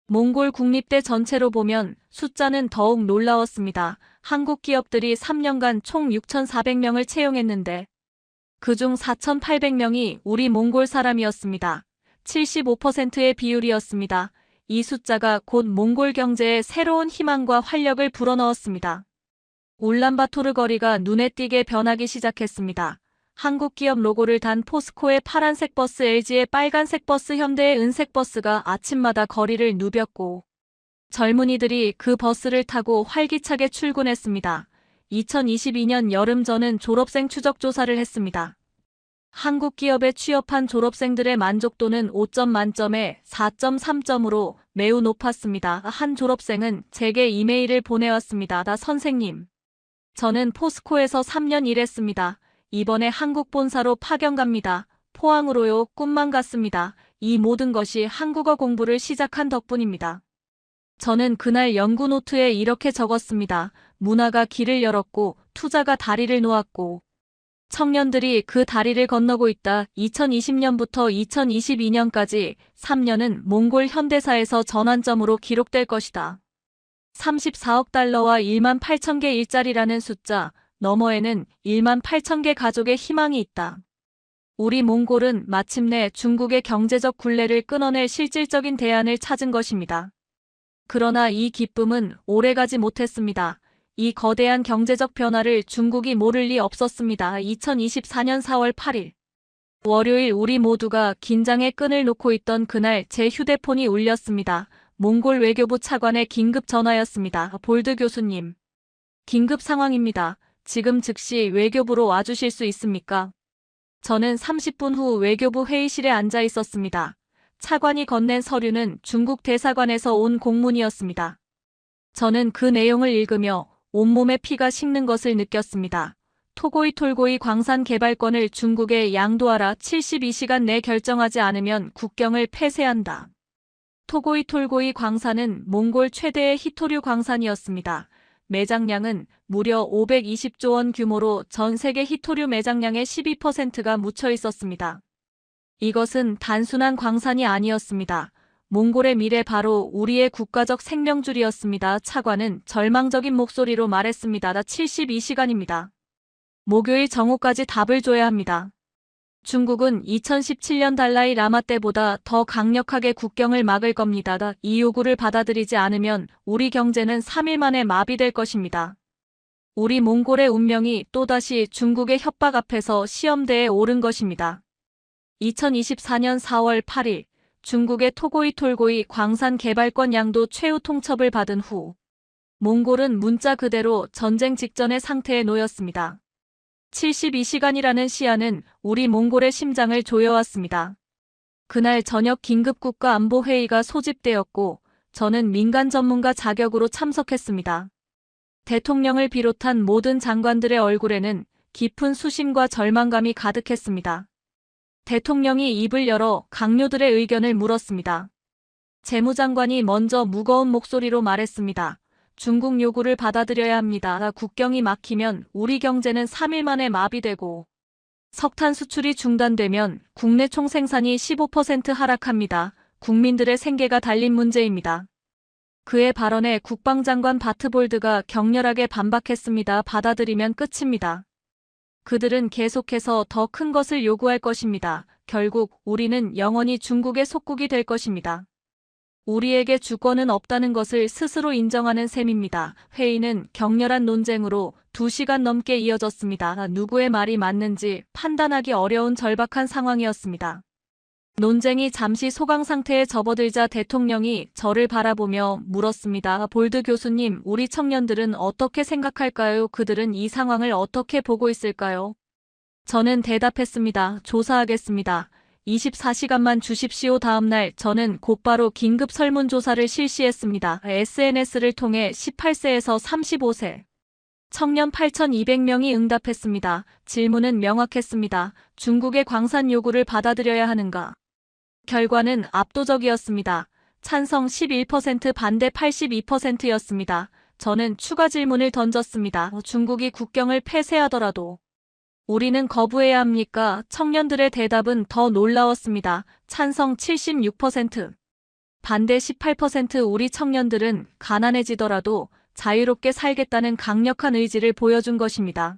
몽골 국립대 전체로 보면 숫자는 더욱 놀라웠습니다. 한국 기업들이 3년간 총 6,400명을 채용했는데 그중 4,800명이 우리 몽골 사람이었습니다. 75%의 비율이었습니다. 이 숫자가 곧 몽골 경제에 새로운 희망과 활력을 불어넣었습니다. 울란바토르 거리가 눈에 띄게 변하기 시작했습니다. 한국 기업 로고를 단 포스코의 파란색 버스, LG의 빨간색 버스, 현대의 은색 버스가 아침마다 거리를 누볐고 젊은이들이 그 버스를 타고 활기차게 출근했습니다. 2022년 여름 저는 졸업생 추적 조사를 했습니다. 한국 기업에 취업한 졸업생들의 만족도는 5점 만점에 4.3점으로 매우 높았습니다. 한 졸업생은 제게 이메일을 보내왔습니다. 선생님, 저는 포스코에서 3년 일했습니다. 이번에 한국 본사로 파견 갑니다. 포항으로요. 꿈만 같습니다. 이 모든 것이 한국어 공부를 시작한 덕분입니다. 저는 그날 연구 노트에 이렇게 적었습니다. 문화가 길을 열었고 투자가 다리를 놓았고 청년들이 그 다리를 건너고 있다. 2020년부터 2022년까지 3년은 몽골 현대사에서 전환점으로 기록될 것이다. 34억 달러와 1만 8천 개 일자리라는 숫자 너머에는 1만 8천 개 가족의 희망이 있다. 우리 몽골은 마침내 중국의 경제적 굴레를 끊어낼 실질적인 대안을 찾은 것입니다. 그러나 이 기쁨은 오래가지 못했습니다. 이 거대한 경제적 변화를 중국이 모를 리 없었습니다. 2024년 4월 8일 월요일 우리 모두가 긴장의 끈을 놓고 있던 그날 제 휴대폰이 울렸습니다. 몽골 외교부 차관의 긴급 전화였습니다. 볼드 교수님, 긴급 상황입니다. 지금 즉시 외교부로 와주실 수 있습니까? 저는 30분 후 외교부 회의실에 앉아 있었습니다. 차관이 건넨 서류는 중국 대사관에서 온 공문이었습니다. 저는 그 내용을 읽으며 온몸에 피가 식는 것을 느꼈습니다. 토고이 톨고이 광산 개발권을 중국에 양도하라. 72시간 내 결정하지 않으면 국경을 폐쇄한다. 토고이 톨고이 광산은 몽골 최대의 히토류 광산이었습니다. 매장량은 무려 520조 원 규모로 전 세계 히토류 매장량의 12%가 묻혀 있었습니다. 이것은 단순한 광산이 아니었습니다. 몽골의 미래 바로 우리의 국가적 생명줄이었습니다. 차관은 절망적인 목소리로 말했습니다. 72시간입니다. 목요일 정오까지 답을 줘야 합니다. 중국은 2017년 달라이 라마 때보다 더 강력하게 국경을 막을 겁니다. 이 요구를 받아들이지 않으면 우리 경제는 3일 만에 마비될 것입니다. 우리 몽골의 운명이 또다시 중국의 협박 앞에서 시험대에 오른 것입니다. 2024년 4월 8일 중국의 토고이 톨고이 광산 개발권 양도 최후 통첩을 받은 후 몽골은 문자 그대로 전쟁 직전의 상태에 놓였습니다. 72시간이라는 시한은 우리 몽골의 심장을 조여왔습니다. 그날 저녁 긴급 국가안보회의가 소집되었고 저는 민간 전문가 자격으로 참석했습니다. 대통령을 비롯한 모든 장관들의 얼굴에는 깊은 수심과 절망감이 가득했습니다. 대통령이 입을 열어 강요들의 의견을 물었습니다. 재무장관이 먼저 무거운 목소리로 말했습니다. 중국 요구를 받아들여야 합니다. 국경이 막히면 우리 경제는 3일 만에 마비되고 석탄 수출이 중단되면 국내 총생산이 15% 하락합니다. 국민들의 생계가 달린 문제입니다. 그의 발언에 국방장관 바트볼드가 격렬하게 반박했습니다. 받아들이면 끝입니다. 그들은 계속해서 더 큰 것을 요구할 것입니다. 결국 우리는 영원히 중국의 속국이 될 것입니다. 우리에게 주권은 없다는 것을 스스로 인정하는 셈입니다. 회의는 격렬한 논쟁으로 2시간 넘게 이어졌습니다. 누구의 말이 맞는지 판단하기 어려운 절박한 상황이었습니다. 논쟁이 잠시 소강 상태에 접어들자 대통령이 저를 바라보며 물었습니다. 볼드 교수님, 우리 청년들은 어떻게 생각할까요? 그들은 이 상황을 어떻게 보고 있을까요? 저는 대답했습니다. 조사하겠습니다. 24시간만 주십시오. 다음날 저는 곧바로 긴급 설문조사를 실시했습니다. SNS를 통해 18세에서 35세 청년 8,200명이 응답했습니다. 질문은 명확했습니다. 중국의 광산 요구를 받아들여야 하는가? 결과는 압도적이었습니다. 찬성 11%, 반대 82%였습니다. 저는 추가 질문을 던졌습니다. 중국이 국경을 폐쇄하더라도 우리는 거부해야 합니까? 청년들의 대답은 더 놀라웠습니다. 찬성 76%, 반대 18%. 우리 청년들은 가난해지더라도 자유롭게 살겠다는 강력한 의지를 보여준 것입니다.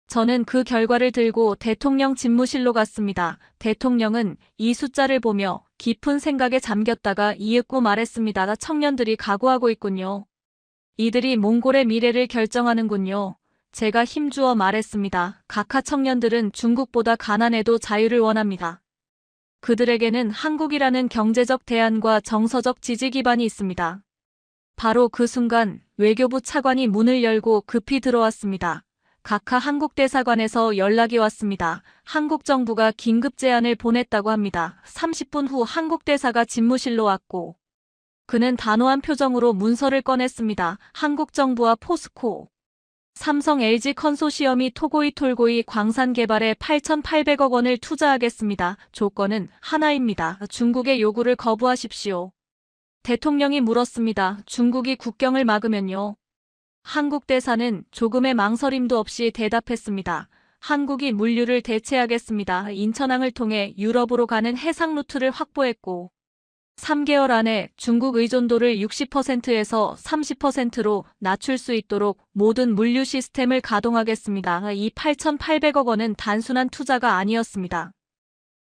저는 그 결과를 들고 대통령 집무실로 갔습니다. 대통령은 이 숫자를 보며 깊은 생각에 잠겼다가 이윽고 말했습니다. 청년들이 각오하고 있군요. 이들이 몽골의 미래를 결정하는군요. 제가 힘주어 말했습니다. 각하 청년들은 중국보다 가난해도 자유를 원합니다. 그들에게는 한국이라는 경제적 대안과 정서적 지지 기반이 있습니다. 바로 그 순간 외교부 차관이 문을 열고 급히 들어왔습니다. 각하 한국대사관에서 연락이 왔습니다. 한국 정부가 긴급 제안을 보냈다고 합니다. 30분 후 한국대사가 집무실로 왔고 그는 단호한 표정으로 문서를 꺼냈습니다. 한국 정부와 포스코, 삼성 LG 컨소시엄이 토고이 톨고이 광산 개발에 8,800억 원을 투자하겠습니다. 조건은 하나입니다. 중국의 요구를 거부하십시오. 대통령이 물었습니다. 중국이 국경을 막으면요? 한국 대사는 조금의 망설임도 없이 대답했습니다. 한국이 물류를 대체하겠습니다. 인천항을 통해 유럽으로 가는 해상 루트를 확보했고 3개월 안에 중국 의존도를 60%에서 30%로 낮출 수 있도록 모든 물류 시스템을 가동하겠습니다. 이 8,800억 원은 단순한 투자가 아니었습니다.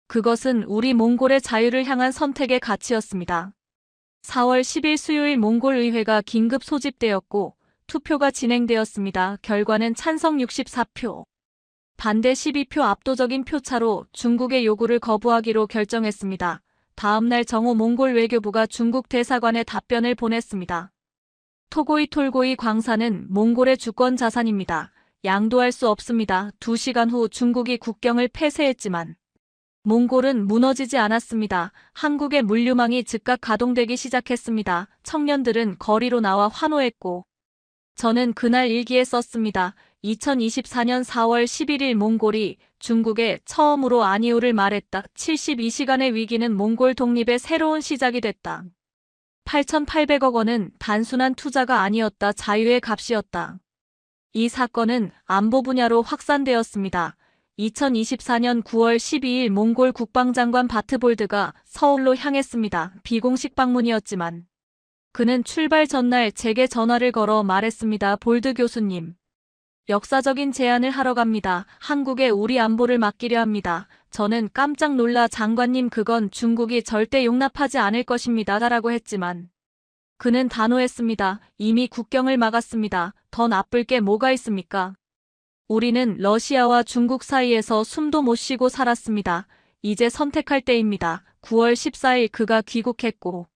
그것은 우리 몽골의 자유를 향한 선택의 가치였습니다. 4월 10일 수요일 몽골 의회가 긴급 소집되었고 투표가 진행되었습니다. 결과는 찬성 64표, 반대 12표 압도적인 표차로 중국의 요구를 거부하기로 결정했습니다. 다음 날 정오 몽골 외교부가 중국 대사관에 답변을 보냈습니다. 토고이 톨고이 광산은 몽골의 주권 자산입니다. 양도할 수 없습니다. 2시간 후 중국이 국경을 폐쇄했지만 몽골은 무너지지 않았습니다. 한국의 물류망이 즉각 가동되기 시작했습니다. 청년들은 거리로 나와 환호했고 저는 그날 일기에 썼습니다. 2024년 4월 11일 몽골이 중국에 처음으로 아니오를 말했다. 72시간의 위기는 몽골 독립의 새로운 시작이 됐다. 8,800억 원은 단순한 투자가 아니었다. 자유의 값이었다. 이 사건은 안보 분야로 확산되었습니다. 2024년 9월 12일 몽골 국방장관 바트볼드가 서울로 향했습니다. 비공식 방문이었지만 그는 출발 전날 제게 전화를 걸어 말했습니다. 볼드 교수님, 역사적인 제안을 하러 갑니다. 한국에 우리 안보를 맡기려 합니다. 저는 깜짝 놀라 장관님, 그건 중국이 절대 용납하지 않을 것입니다. 라고 했지만 그는 단호했습니다. 이미 국경을 막았습니다. 더 나쁠 게 뭐가 있습니까? 우리는 러시아와 중국 사이에서 숨도 못 쉬고 살았습니다. 이제 선택할 때입니다. 9월 14일 그가 귀국했고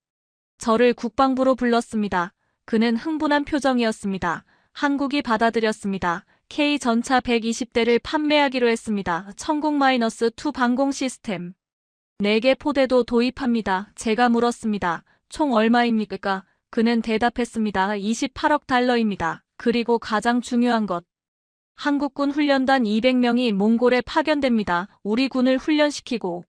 저를 국방부로 불렀습니다. 그는 흥분한 표정이었습니다. 한국이 받아들였습니다. K 전차 120대를 판매하기로 했습니다. 천국-2 방공 시스템 4개 포대도 도입합니다. 제가 물었습니다. 총 얼마입니까? 그는 대답했습니다. 28억 달러입니다. 그리고 가장 중요한 것, 한국군 훈련단 200명이 몽골에 파견됩니다. 우리 군을 훈련시키고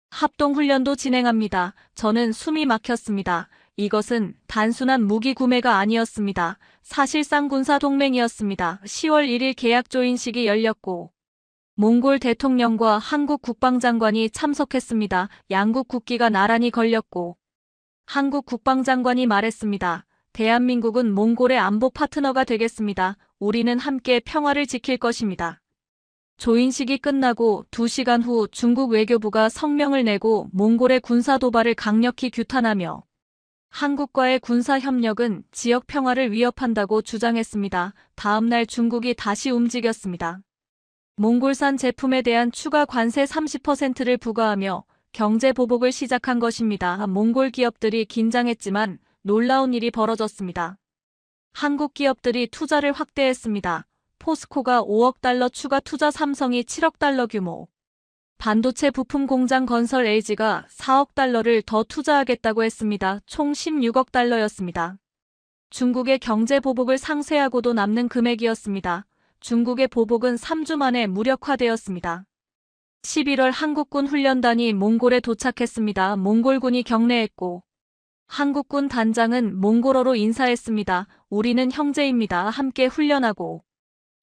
합동훈련도 진행합니다. 저는 숨이 막혔습니다. 이것은 단순한 무기 구매가 아니었습니다. 사실상 군사 동맹이었습니다. 10월 1일 계약 조인식이 열렸고 몽골 대통령과 한국 국방장관이 참석했습니다. 양국 국기가 나란히 걸렸고 한국 국방장관이 말했습니다. 대한민국은 몽골의 안보 파트너가 되겠습니다. 우리는 함께 평화를 지킬 것입니다. 조인식이 끝나고 2시간 후 중국 외교부가 성명을 내고 몽골의 군사 도발을 강력히 규탄하며 한국과의 군사 협력은 지역 평화를 위협한다고 주장했습니다. 다음 날 중국이 다시 움직였습니다. 몽골산 제품에 대한 추가 관세 30%를 부과하며 경제 보복을 시작한 것입니다. 몽골 기업들이 긴장했지만 놀라운 일이 벌어졌습니다. 한국 기업들이 투자를 확대했습니다. 포스코가 5억 달러 추가 투자, 삼성이 7억 달러 규모, 반도체 부품 공장 건설 LG가 4억 달러를 더 투자하겠다고 했습니다. 총 16억 달러였습니다. 중국의 경제 보복을 상쇄하고도 남는 금액이었습니다. 중국의 보복은 3주 만에 무력화되었습니다. 11월 한국군 훈련단이 몽골에 도착했습니다. 몽골군이 격례했고 한국군 단장은 몽골어로 인사했습니다. 우리는 형제입니다. 함께 훈련하고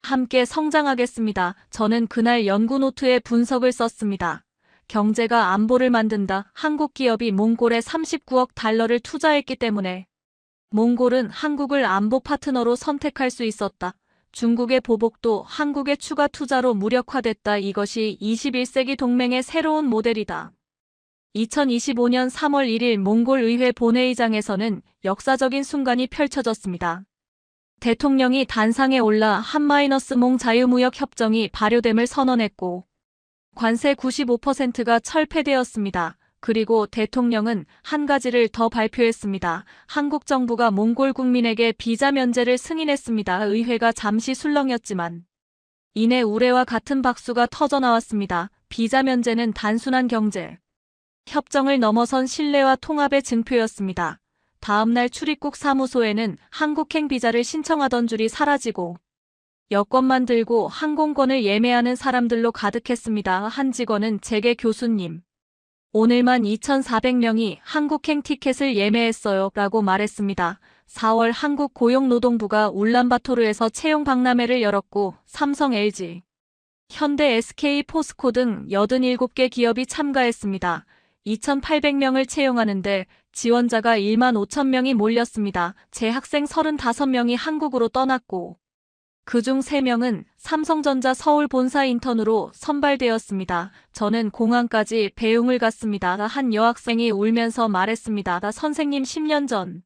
함께 성장하겠습니다. 저는 그날 연구 노트에 분석을 썼습니다. 경제가 안보를 만든다. 한국 기업이 몽골에 39억 달러를 투자했기 때문에 몽골은 한국을 안보 파트너로 선택할 수 있었다. 중국의 보복도 한국의 추가 투자로 무력화됐다. 이것이 21세기 동맹의 새로운 모델이다. 2025년 3월 1일 몽골 의회 본회의장에서는 역사적인 순간이 펼쳐졌습니다. 대통령이 단상에 올라 한-몽 자유무역 협정이 발효됨을 선언했고 관세 95%가 철폐되었습니다. 그리고 대통령은 한 가지를 더 발표했습니다. 한국 정부가 몽골 국민에게 비자 면제를 승인했습니다. 의회가 잠시 술렁였지만 이내 우레와 같은 박수가 터져나왔습니다. 비자 면제는 단순한 경제 협정을 넘어선 신뢰와 통합의 증표였습니다. 다음 날 출입국 사무소에는 한국행 비자를 신청하던 줄이 사라지고 여권만 들고 항공권을 예매하는 사람들로 가득했습니다. 한 직원은 제게 교수님, 오늘만 2,400명이 한국행 티켓을 예매했어요 라고 말했습니다. 4월 한국고용노동부가 울란바토르에서 채용 박람회를 열었고 삼성, LG, 현대, SK, 포스코 등 87개 기업이 참가했습니다. 2,800명을 채용하는데 지원자가 1만 5천 명이 몰렸습니다. 재학생 35명이 한국으로 떠났고 그중 3명은 삼성전자 서울 본사 인턴으로 선발되었습니다. 저는 공항까지 배웅을 갔습니다. 한 여학생이 울면서 말했습니다. 선생님, 10년 전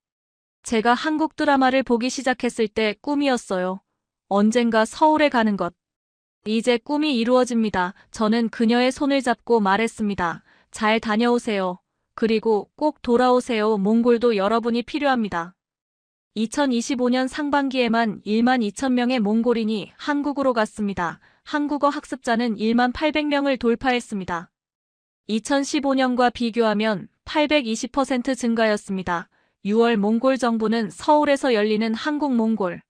제가 한국 드라마를 보기 시작했을 때 꿈이었어요. 언젠가 서울에 가는 것. 이제 꿈이 이루어집니다. 저는 그녀의 손을 잡고 말했습니다. 잘 다녀오세요. 그리고 꼭 돌아오세요. 몽골도 여러분이 필요합니다. 2025년 상반기에만 1만 2천 명의 몽골인이 한국으로 갔습니다. 한국어 학습자는 1만 800명을 돌파했습니다. 2015년과 비교하면 820% 증가였습니다. 6월 몽골 정부는 서울에서 열리는 한국-몽골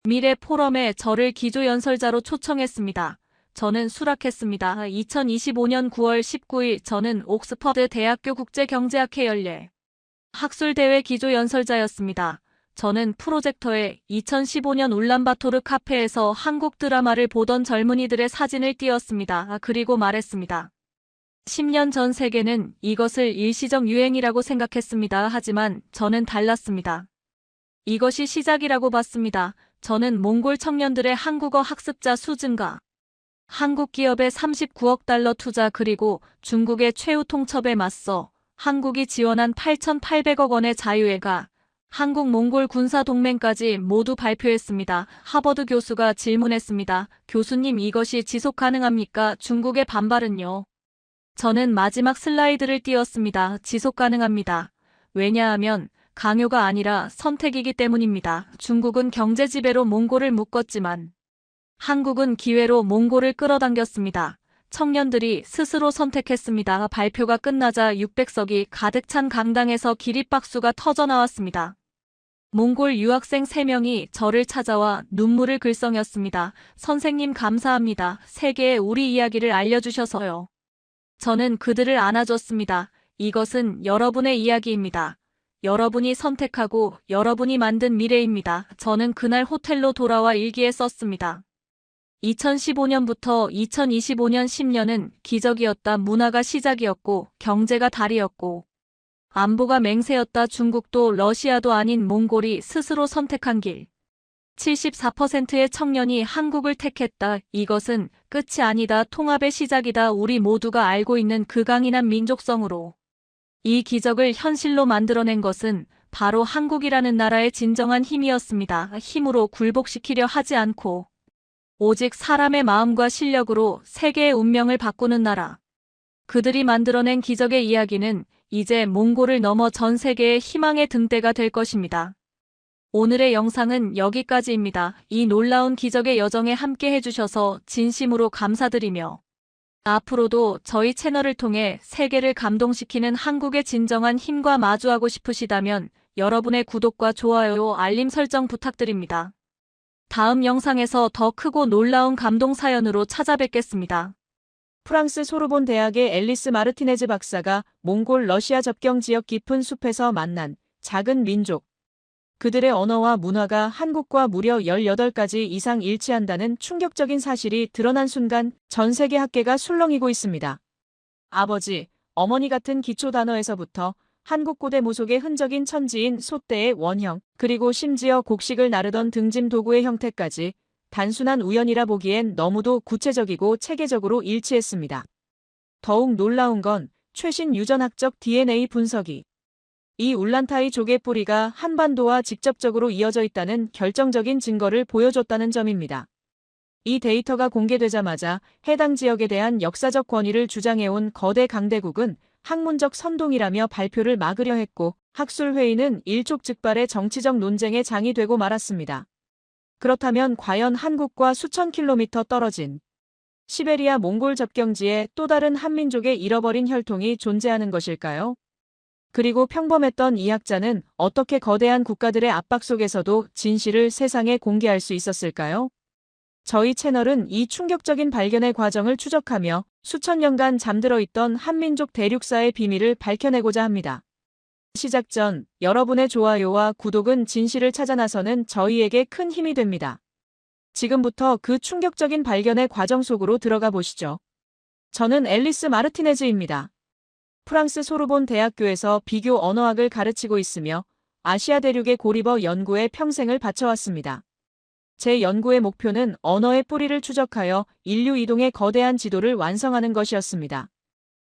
미래 포럼에 저를 기조연설자로 초청했습니다. 저는 수락했습니다. 2025년 9월 19일 저는 옥스퍼드 대학교 국제경제학회 연례 학술대회 기조연설자였습니다. 저는 프로젝터에 2015년 울란바토르 카페에서 한국 드라마를 보던 젊은이들의 사진을 띄웠습니다. 그리고 말했습니다. 10년 전 세계는 이것을 일시적 유행이라고 생각했습니다. 하지만 저는 달랐습니다. 이것이 시작이라고 봤습니다. 저는 몽골 청년들의 한국어 학습자 수 증가, 한국 기업의 39억 달러 투자, 그리고 중국의 최후 통첩에 맞서 한국이 지원한 8,800억 원의 자유회가, 한국-몽골 군사동맹까지 모두 발표했습니다. 하버드 교수가 질문했습니다. 교수님, 이것이 지속 가능합니까? 중국의 반발은요? 저는 마지막 슬라이드를 띄웠습니다. 지속 가능합니다. 왜냐하면 강요가 아니라 선택이기 때문입니다. 중국은 경제 지배로 몽골을 묶었지만 한국은 기회로 몽골을 끌어당겼습니다. 청년들이 스스로 선택했습니다. 발표가 끝나자 600석이 가득 찬 강당에서 기립박수가 터져나왔습니다. 몽골 유학생 3명이 저를 찾아와 눈물을 글썽였습니다. 선생님, 감사합니다. 세계에 우리 이야기를 알려주셔서요. 저는 그들을 안아줬습니다. 이것은 여러분의 이야기입니다. 여러분이 선택하고 여러분이 만든 미래입니다. 저는 그날 호텔로 돌아와 일기에 썼습니다. 2015년부터 2025년 10년은 기적이었다. 문화가 시작이었고 경제가 달이었고 안보가 맹세였다. 중국도 러시아도 아닌 몽골이 스스로 선택한 길. 74%의 청년이 한국을 택했다. 이것은 끝이 아니다. 통합의 시작이다. 우리 모두가 알고 있는 그 강인한 민족성으로 이 기적을 현실로 만들어낸 것은 바로 한국이라는 나라의 진정한 힘이었습니다. 힘으로 굴복시키려 하지 않고 오직 사람의 마음과 실력으로 세계의 운명을 바꾸는 나라. 그들이 만들어낸 기적의 이야기는 이제 몽골을 넘어 전 세계의 희망의 등대가 될 것입니다. 오늘의 영상은 여기까지입니다. 이 놀라운 기적의 여정에 함께 해주셔서 진심으로 감사드리며 앞으로도 저희 채널을 통해 세계를 감동시키는 한국의 진정한 힘과 마주하고 싶으시다면 여러분의 구독과 좋아요, 알림 설정 부탁드립니다. 다음 영상에서 더 크고 놀라운 감동 사연으로 찾아뵙겠습니다. 프랑스 소르본 대학의 앨리스 마르티네즈 박사가 몽골 러시아 접경 지역 깊은 숲에서 만난 작은 민족. 그들의 언어와 문화가 한국과 무려 18가지 이상 일치한다는 충격적인 사실이 드러난 순간 전 세계 학계가 술렁이고 있습니다. 아버지, 어머니 같은 기초 단어에서부터 한국 고대 무속의 흔적인 천지인 솥대의 원형, 그리고 심지어 곡식을 나르던 등짐 도구의 형태까지 단순한 우연이라 보기엔 너무도 구체적이고 체계적으로 일치했습니다. 더욱 놀라운 건 최신 유전학적 DNA 분석이 이 울란타이 족의 뿌리가 한반도와 직접적으로 이어져 있다는 결정적인 증거를 보여줬다는 점입니다. 이 데이터가 공개되자마자 해당 지역에 대한 역사적 권위를 주장해온 거대 강대국은 학문적 선동이라며 발표를 막으려 했고 학술회의는 일촉즉발의 정치적 논쟁의 장이 되고 말았습니다. 그렇다면 과연 한국과 수천 킬로미터 떨어진 시베리아 몽골 접경지에 또 다른 한민족의 잃어버린 혈통이 존재하는 것일까요? 그리고 평범했던 이 학자는 어떻게 거대한 국가들의 압박 속에서도 진실을 세상에 공개할 수 있었을까요? 저희 채널은 이 충격적인 발견의 과정을 추적하며 수천 년간 잠들어 있던 한민족 대륙사의 비밀을 밝혀내고자 합니다. 시작 전 여러분의 좋아요와 구독은 진실을 찾아 나서는 저희에게 큰 힘이 됩니다. 지금부터 그 충격적인 발견의 과정 속으로 들어가 보시죠. 저는 앨리스 마르티네즈입니다. 프랑스 소르본 대학교에서 비교 언어학을 가르치고 있으며 아시아 대륙의 고리버 연구에 평생을 바쳐왔습니다. 제 연구의 목표는 언어의 뿌리를 추적하여 인류 이동의 거대한 지도를 완성하는 것이었습니다.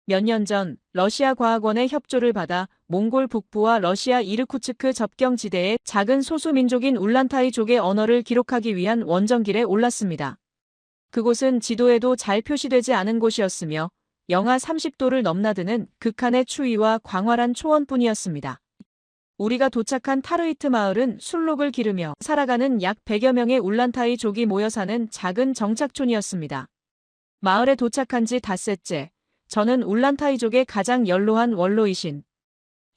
몇 년 전 러시아 과학원의 협조를 받아 몽골 북부와 러시아 이르쿠츠크 접경 지대의 작은 소수 민족인 울란타이족의 언어를 기록하기 위한 원정길에 올랐습니다. 그곳은 지도에도 잘 표시되지 않은 곳이었으며 영하 30도를 넘나드는 극한의 추위와 광활한 초원뿐이었습니다. 우리가 도착한 타르이트 마을은 술록을 기르며 살아가는 약 100여 명의 울란타이족이 모여 사는 작은 정착촌이었습니다. 마을에 도착한 지 닷새째, 저는 울란타이족의 가장 연로한 원로이신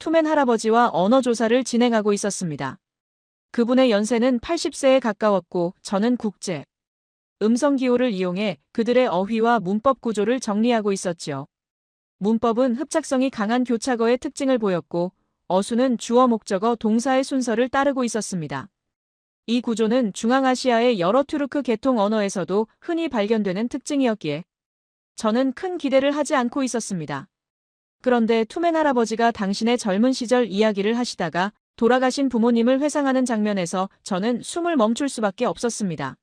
투맨 할아버지와 언어 조사를 진행하고 있었습니다. 그분의 연세는 80세에 가까웠고 저는 국제 음성 기호를 이용해 그들의 어휘와 문법 구조를 정리하고 있었지요. 문법은 흡착성이 강한 교차거의 특징을 보였고 어수는 주어 목적어 동사의 순서를 따르고 있었습니다. 이 구조는 중앙아시아의 여러 튀르크 계통 언어에서도 흔히 발견되는 특징이었기에 저는 큰 기대를 하지 않고 있었습니다. 그런데 투맨 할아버지가 당신의 젊은 시절 이야기를 하시다가 돌아가신 부모님을 회상하는 장면에서 저는 숨을 멈출 수밖에 없었습니다.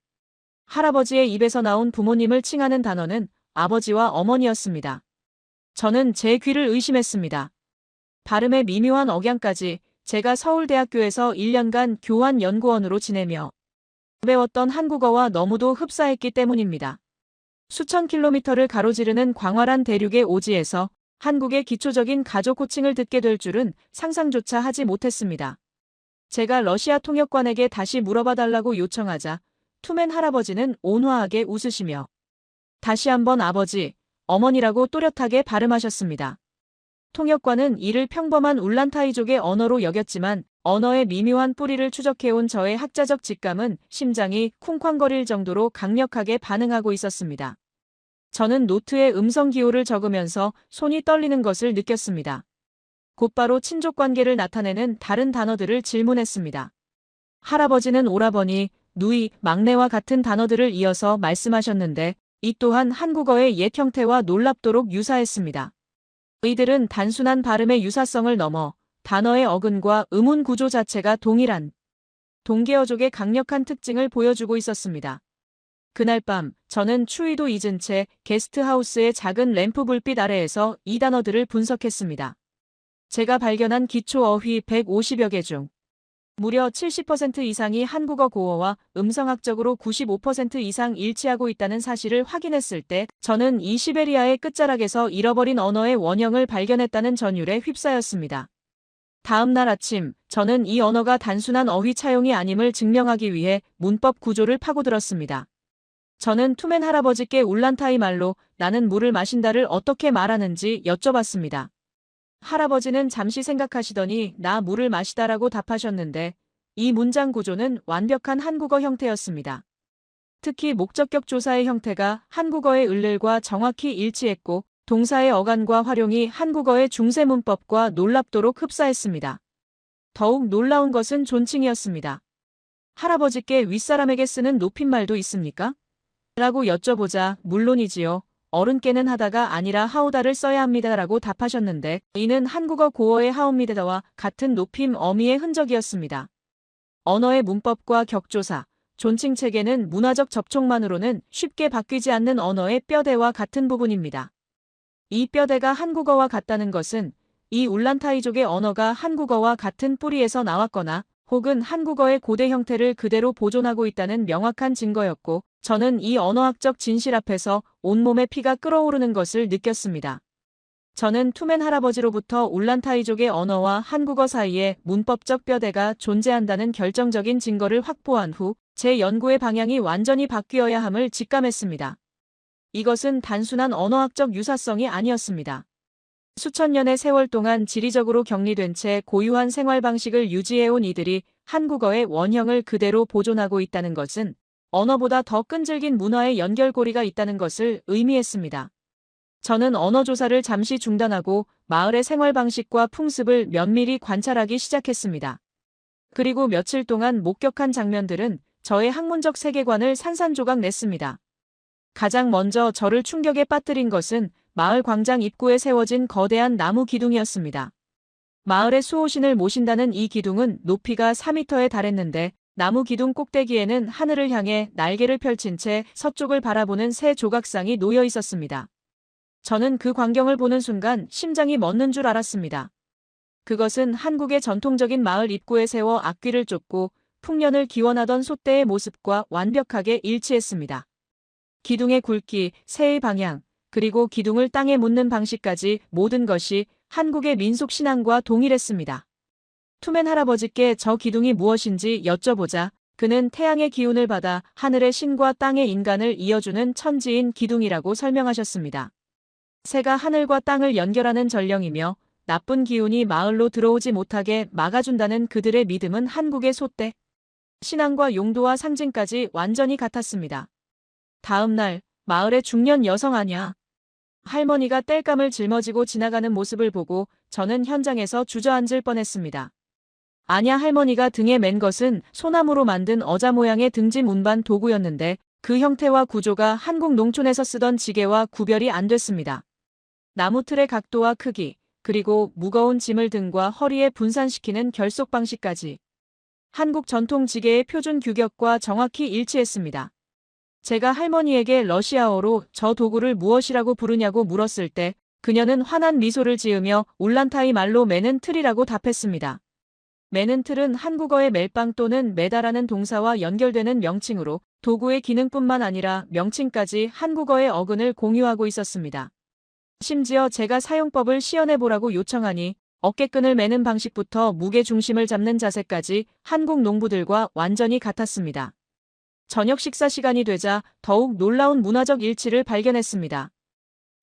할아버지의 입에서 나온 부모님을 칭하는 단어는 아버지와 어머니였습니다. 저는 제 귀를 의심했습니다. 발음의 미묘한 억양까지 제가 서울대학교에서 1년간 교환 연구원으로 지내며 배웠던 한국어와 너무도 흡사했기 때문입니다. 수천 킬로미터를 가로지르는 광활한 대륙의 오지에서 한국의 기초적인 가족 호칭을 듣게 될 줄은 상상조차 하지 못했습니다. 제가 러시아 통역관에게 다시 물어봐 달라고 요청하자 투맨 할아버지는 온화하게 웃으시며 다시 한번 아버지, 어머니라고 또렷하게 발음하셨습니다. 통역관은 이를 평범한 울란타이족의 언어로 여겼지만 언어의 미묘한 뿌리를 추적해온 저의 학자적 직감은 심장이 쿵쾅거릴 정도로 강력하게 반응하고 있었습니다. 저는 노트에 음성 기호를 적으면서 손이 떨리는 것을 느꼈습니다. 곧바로 친족 관계를 나타내는 다른 단어들을 질문했습니다. 할아버지는 오라버니, 누이, 막내와 같은 단어들을 이어서 말씀하셨는데 이 또한 한국어의 옛 형태와 놀랍도록 유사했습니다. 이들은 단순한 발음의 유사성을 넘어 단어의 어근과 음운 구조 자체가 동일한 동계어족의 강력한 특징을 보여주고 있었습니다. 그날 밤 저는 추위도 잊은 채 게스트하우스의 작은 램프 불빛 아래에서 이 단어들을 분석했습니다. 제가 발견한 기초 어휘 150여 개 중 무려 70% 이상이 한국어 고어와 음성학적으로 95% 이상 일치하고 있다는 사실을 확인했을 때 저는 이 시베리아의 끝자락에서 잃어버린 언어의 원형을 발견했다는 전율에 휩싸였습니다. 다음 날 아침 저는 이 언어가 단순한 어휘 차용이 아님을 증명하기 위해 문법 구조를 파고들었습니다. 저는 투맨 할아버지께 울란타이 말로 나는 물을 마신다를 어떻게 말하는지 여쭤봤습니다. 할아버지는 잠시 생각하시더니 나 물을 마시다라고 답하셨는데 이 문장 구조는 완벽한 한국어 형태였습니다. 특히 목적격 조사의 형태가 한국어의 을를과 정확히 일치했고 동사의 어간과 활용이 한국어의 중세 문법과 놀랍도록 흡사했습니다. 더욱 놀라운 것은 존칭이었습니다. 할아버지께 윗사람에게 쓰는 높임말도 있습니까? 라고 여쭤보자 물론이지요. 어른께는 하다가 아니라 하오다를 써야 합니다라고 답하셨는데 이는 한국어 고어의 하옵니다와 같은 높임 어미의 흔적이었습니다. 언어의 문법과 격조사, 존칭 체계는 문화적 접촉만으로는 쉽게 바뀌지 않는 언어의 뼈대와 같은 부분입니다. 이 뼈대가 한국어와 같다는 것은 이 울란타이족의 언어가 한국어와 같은 뿌리에서 나왔거나 혹은 한국어의 고대 형태를 그대로 보존하고 있다는 명확한 증거였고 저는 이 언어학적 진실 앞에서 온몸에 피가 끓어오르는 것을 느꼈습니다. 저는 투맨 할아버지로부터 울란타이족의 언어와 한국어 사이에 문법적 뼈대가 존재한다는 결정적인 증거를 확보한 후 제 연구의 방향이 완전히 바뀌어야 함을 직감했습니다. 이것은 단순한 언어학적 유사성이 아니었습니다. 수천 년의 세월 동안 지리적으로 격리된 채 고유한 생활 방식을 유지해온 이들이 한국어의 원형을 그대로 보존하고 있다는 것은 언어보다 더 끈질긴 문화의 연결고리가 있다는 것을 의미했습니다. 저는 언어 조사를 잠시 중단하고 마을의 생활 방식과 풍습을 면밀히 관찰하기 시작했습니다. 그리고 며칠 동안 목격한 장면들은 저의 학문적 세계관을 산산조각 냈습니다. 가장 먼저 저를 충격에 빠뜨린 것은 마을 광장 입구에 세워진 거대한 나무 기둥이었습니다. 마을의 수호신을 모신다는 이 기둥은 높이가 4m에 달했는데 나무 기둥 꼭대기에는 하늘을 향해 날개를 펼친 채 서쪽을 바라보는 새 조각상이 놓여 있었습니다. 저는 그 광경을 보는 순간 심장이 멎는 줄 알았습니다. 그것은 한국의 전통적인 마을 입구에 세워 앞귀를 쫓고 풍년을 기원하던 소떼의 모습과 완벽하게 일치했습니다. 기둥의 굵기, 새의 방향, 그리고 기둥을 땅에 묻는 방식까지 모든 것이 한국의 민속 신앙과 동일했습니다. 투맨 할아버지께 저 기둥이 무엇인지 여쭤보자 그는 태양의 기운을 받아 하늘의 신과 땅의 인간을 이어주는 천지인 기둥이라고 설명하셨습니다. 새가 하늘과 땅을 연결하는 전령이며 나쁜 기운이 마을로 들어오지 못하게 막아준다는 그들의 믿음은 한국의 소떼, 신앙과 용도와 상징까지 완전히 같았습니다. 다음 날 마을의 중년 여성 아냐 할머니가 땔감을 짊어지고 지나가는 모습을 보고 저는 현장에서 주저앉을 뻔했습니다. 아냐 할머니가 등에 맨 것은 소나무로 만든 어자 모양의 등짐 운반 도구였는데 그 형태와 구조가 한국 농촌에서 쓰던 지게와 구별이 안 됐습니다. 나무 틀의 각도와 크기, 그리고 무거운 짐을 등과 허리에 분산시키는 결속 방식까지 한국 전통 지게의 표준 규격과 정확히 일치했습니다. 제가 할머니에게 러시아어로 저 도구를 무엇이라고 부르냐고 물었을 때 그녀는 환한 미소를 지으며 울란타이 말로 매는 틀이라고 답했습니다. 매는 틀은 한국어의 멜빵 또는 매다라는 동사와 연결되는 명칭으로 도구의 기능뿐만 아니라 명칭까지 한국어의 어근을 공유하고 있었습니다. 심지어 제가 사용법을 시연해보라고 요청하니 어깨끈을 매는 방식부터 무게 중심을 잡는 자세까지 한국 농부들과 완전히 같았습니다. 저녁 식사 시간이 되자 더욱 놀라운 문화적 일치를 발견했습니다.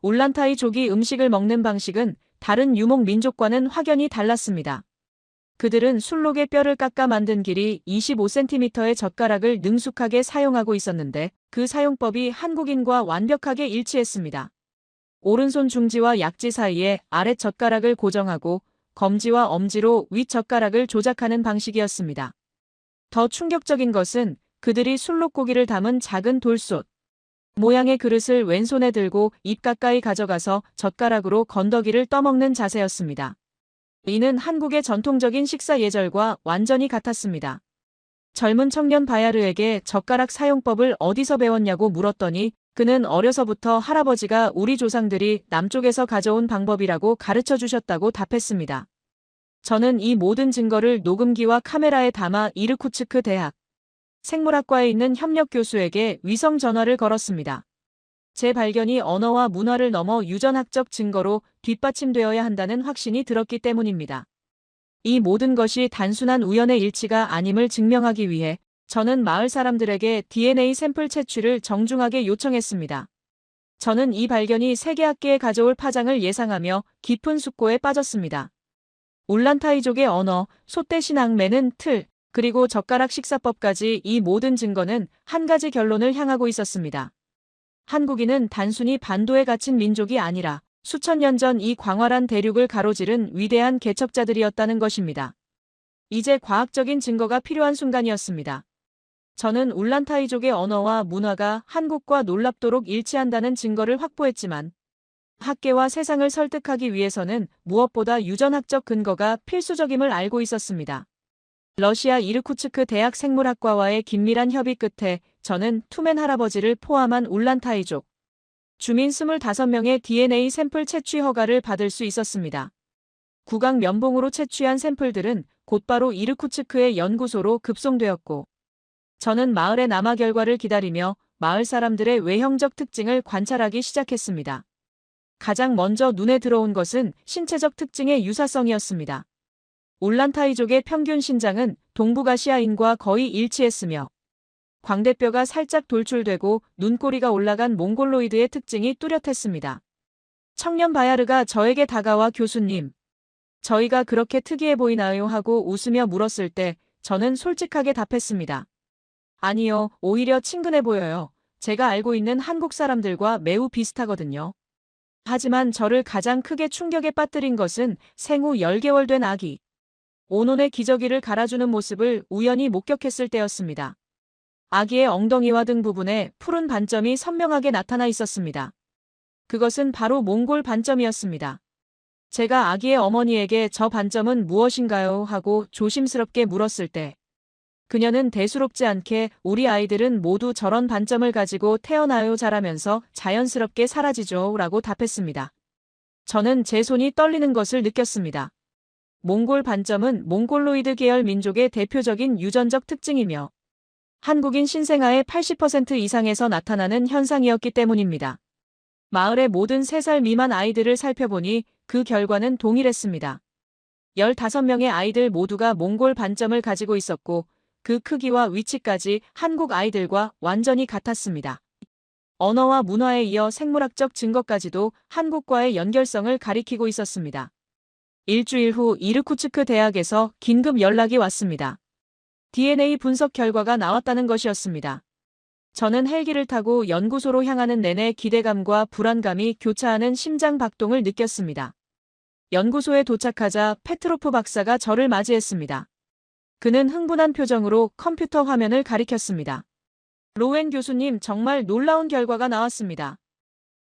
울란타이족이 음식을 먹는 방식은 다른 유목 민족과는 확연히 달랐습니다. 그들은 술록의 뼈를 깎아 만든 길이 25cm의 젓가락을 능숙하게 사용하고 있었는데 그 사용법이 한국인과 완벽하게 일치했습니다. 오른손 중지와 약지 사이에 아랫 젓가락을 고정하고 검지와 엄지로 윗 젓가락을 조작하는 방식이었습니다. 더 충격적인 것은 그들이 술록고기를 담은 작은 돌솥 모양의 그릇을 왼손에 들고 입 가까이 가져가서 젓가락으로 건더기를 떠먹는 자세였습니다. 이는 한국의 전통적인 식사 예절과 완전히 같았습니다. 젊은 청년 바야르에게 젓가락 사용법을 어디서 배웠냐고 물었더니 그는 어려서부터 할아버지가 우리 조상들이 남쪽에서 가져온 방법이라고 가르쳐 주셨다고 답했습니다. 저는 이 모든 증거를 녹음기와 카메라에 담아 이르쿠츠크 대학 생물학과에 있는 협력 교수에게 위성 전화를 걸었습니다. 제 발견이 언어와 문화를 넘어 유전학적 증거로 뒷받침되어야 한다는 확신이 들었기 때문입니다. 이 모든 것이 단순한 우연의 일치가 아님을 증명하기 위해 저는 마을 사람들에게 DNA 샘플 채취를 정중하게 요청했습니다. 저는 이 발견이 세계학계에 가져올 파장을 예상하며 깊은 숙고에 빠졌습니다. 울란타이족의 언어, 소떼신 앙매는 틀, 그리고 젓가락 식사법까지 이 모든 증거는 한 가지 결론을 향하고 있었습니다. 한국인은 단순히 반도에 갇힌 민족이 아니라 수천 년 전 이 광활한 대륙을 가로지른 위대한 개척자들이었다는 것입니다. 이제 과학적인 증거가 필요한 순간이었습니다. 저는 울란타이족의 언어와 문화가 한국과 놀랍도록 일치한다는 증거를 확보했지만 학계와 세상을 설득하기 위해서는 무엇보다 유전학적 근거가 필수적임을 알고 있었습니다. 러시아 이르쿠츠크 대학 생물학과와의 긴밀한 협의 끝에 저는 투맨 할아버지를 포함한 울란타이족 주민 25명의 DNA 샘플 채취 허가를 받을 수 있었습니다. 국악 면봉으로 채취한 샘플들은 곧바로 이르쿠츠크의 연구소로 급송되었고 저는 마을의 남아 결과를 기다리며 마을 사람들의 외형적 특징을 관찰하기 시작했습니다. 가장 먼저 눈에 들어온 것은 신체적 특징의 유사성이었습니다. 울란타이족의 평균 신장은 동북아시아인과 거의 일치했으며 광대뼈가 살짝 돌출되고 눈꼬리가 올라간 몽골로이드의 특징이 뚜렷했습니다. 청년 바야르가 저에게 다가와 교수님, 저희가 그렇게 특이해 보이나요? 하고 웃으며 물었을 때 저는 솔직하게 답했습니다. 아니요, 오히려 친근해 보여요. 제가 알고 있는 한국 사람들과 매우 비슷하거든요. 하지만 저를 가장 크게 충격에 빠뜨린 것은 생후 10개월 된 아기 오논의 기저귀를 갈아주는 모습을 우연히 목격했을 때였습니다. 아기의 엉덩이와 등 부분에 푸른 반점이 선명하게 나타나 있었습니다. 그것은 바로 몽골 반점이었습니다. 제가 아기의 어머니에게 저 반점은 무엇인가요? 하고 조심스럽게 물었을 때 그녀는 대수롭지 않게 우리 아이들은 모두 저런 반점을 가지고 태어나요 자라면서 자연스럽게 사라지죠 라고 답했습니다. 저는 제 손이 떨리는 것을 느꼈습니다. 몽골 반점은 몽골로이드 계열 민족의 대표적인 유전적 특징이며 한국인 신생아의 80% 이상에서 나타나는 현상이었기 때문입니다. 마을의 모든 3살 미만 아이들을 살펴보니 그 결과는 동일했습니다. 15명의 아이들 모두가 몽골 반점을 가지고 있었고 그 크기와 위치까지 한국 아이들과 완전히 같았습니다. 언어와 문화에 이어 생물학적 증거까지도 한국과의 연결성을 가리키고 있었습니다. 일주일 후 이르쿠츠크 대학에서 긴급 연락이 왔습니다. DNA 분석 결과가 나왔다는 것이었습니다. 저는 헬기를 타고 연구소로 향하는 내내 기대감과 불안감이 교차하는 심장 박동을 느꼈습니다. 연구소에 도착하자 페트로프 박사가 저를 맞이했습니다. 그는 흥분한 표정으로 컴퓨터 화면을 가리켰습니다. 로웬 교수님, 정말 놀라운 결과가 나왔습니다.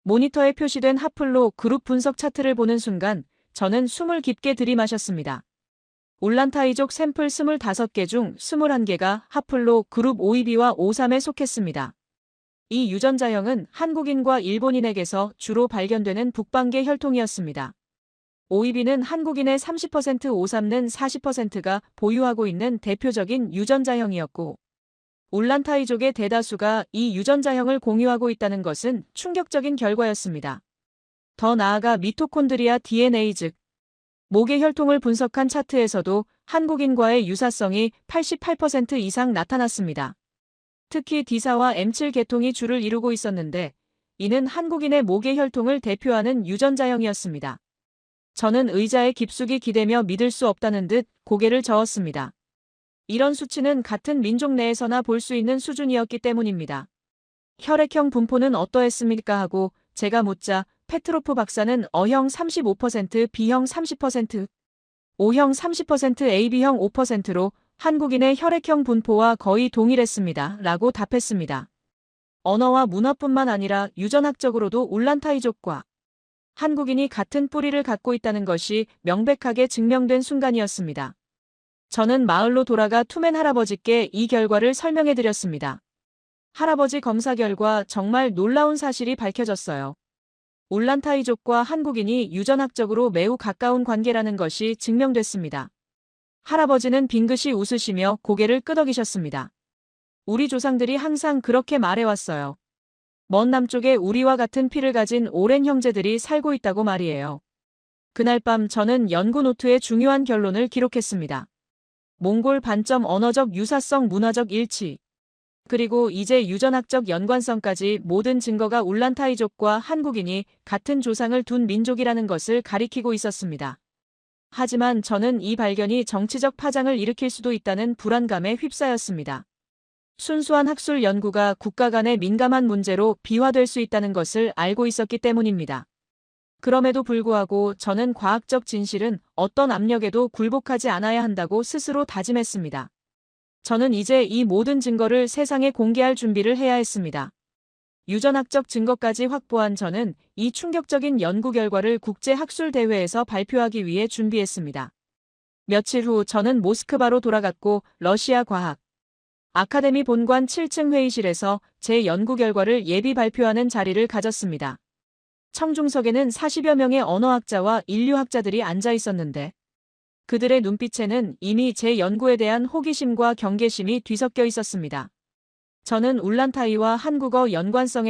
모니터에 표시된 하플로 그룹 분석 차트를 보는 순간 저는 숨을 깊게 들이마셨습니다. 울란타이족 샘플 25개 중 21개가 하플로 그룹 52와 53에 속했습니다. 이 유전자형은 한국인과 일본인에게서 주로 발견되는 북방계 혈통이었습니다. 52B는 한국인의 30%, 53는 40%가 보유하고 있는 대표적인 유전자형이었고 울란타이족의 대다수가 이 유전자형을 공유하고 있다는 것은 충격적인 결과였습니다. 더 나아가 미토콘드리아 DNA 즉 목의 혈통을 분석한 차트에서도 한국인과의 유사성이 88% 이상 나타났습니다. 특히 D사와 M7 계통이 주를 이루고 있었는데 이는 한국인의 목의 혈통을 대표하는 유전자형이었습니다. 저는 의자에 깊숙이 기대며 믿을 수 없다는 듯 고개를 저었습니다. 이런 수치는 같은 민족 내에서나 볼 수 있는 수준이었기 때문입니다. 혈액형 분포는 어떠했습니까? 하고 제가 묻자 페트로프 박사는 O형 35%, B형 30%, O형 30%, AB형 5%로 한국인의 혈액형 분포와 거의 동일했습니다. 라고 답했습니다. 언어와 문화뿐만 아니라 유전학적으로도 울란타이족과 한국인이 같은 뿌리를 갖고 있다는 것이 명백하게 증명된 순간이었습니다. 저는 마을로 돌아가 투맨 할아버지께 이 결과를 설명해드렸습니다. 할아버지 검사 결과 정말 놀라운 사실이 밝혀졌어요. 울란타이족과 한국인이 유전학적으로 매우 가까운 관계라는 것이 증명됐습니다. 할아버지는 빙긋이 웃으시며 고개를 끄덕이셨습니다. 우리 조상들이 항상 그렇게 말해왔어요. 먼 남쪽에 우리와 같은 피를 가진 오랜 형제들이 살고 있다고 말이에요. 그날 밤 저는 연구 노트에 중요한 결론을 기록했습니다. 몽골 반점 언어적 유사성 문화적 일치. 그리고 이제 유전학적 연관성까지 모든 증거가 울란타이족과 한국인이 같은 조상을 둔 민족이라는 것을 가리키고 있었습니다. 하지만 저는 이 발견이 정치적 파장을 일으킬 수도 있다는 불안감에 휩싸였습니다. 순수한 학술 연구가 국가 간의 민감한 문제로 비화될 수 있다는 것을 알고 있었기 때문입니다. 그럼에도 불구하고 저는 과학적 진실은 어떤 압력에도 굴복하지 않아야 한다고 스스로 다짐했습니다. 저는 이제 이 모든 증거를 세상에 공개할 준비를 해야 했습니다. 유전학적 증거까지 확보한 저는 이 충격적인 연구 결과를 국제학술대회에서 발표하기 위해 준비했습니다. 며칠 후 저는 모스크바로 돌아갔고 러시아 과학 아카데미 본관 7층 회의실에서 제 연구 결과를 예비 발표하는 자리를 가졌습니다. 청중석에는 40여 명의 언어학자와 인류학자들이 앉아 있었는데 그들의 눈빛에는 이미 제 연구에 대한 호기심과 경계심이 뒤섞여 있었습니다. 저는 울란타이와 한국어 연관성에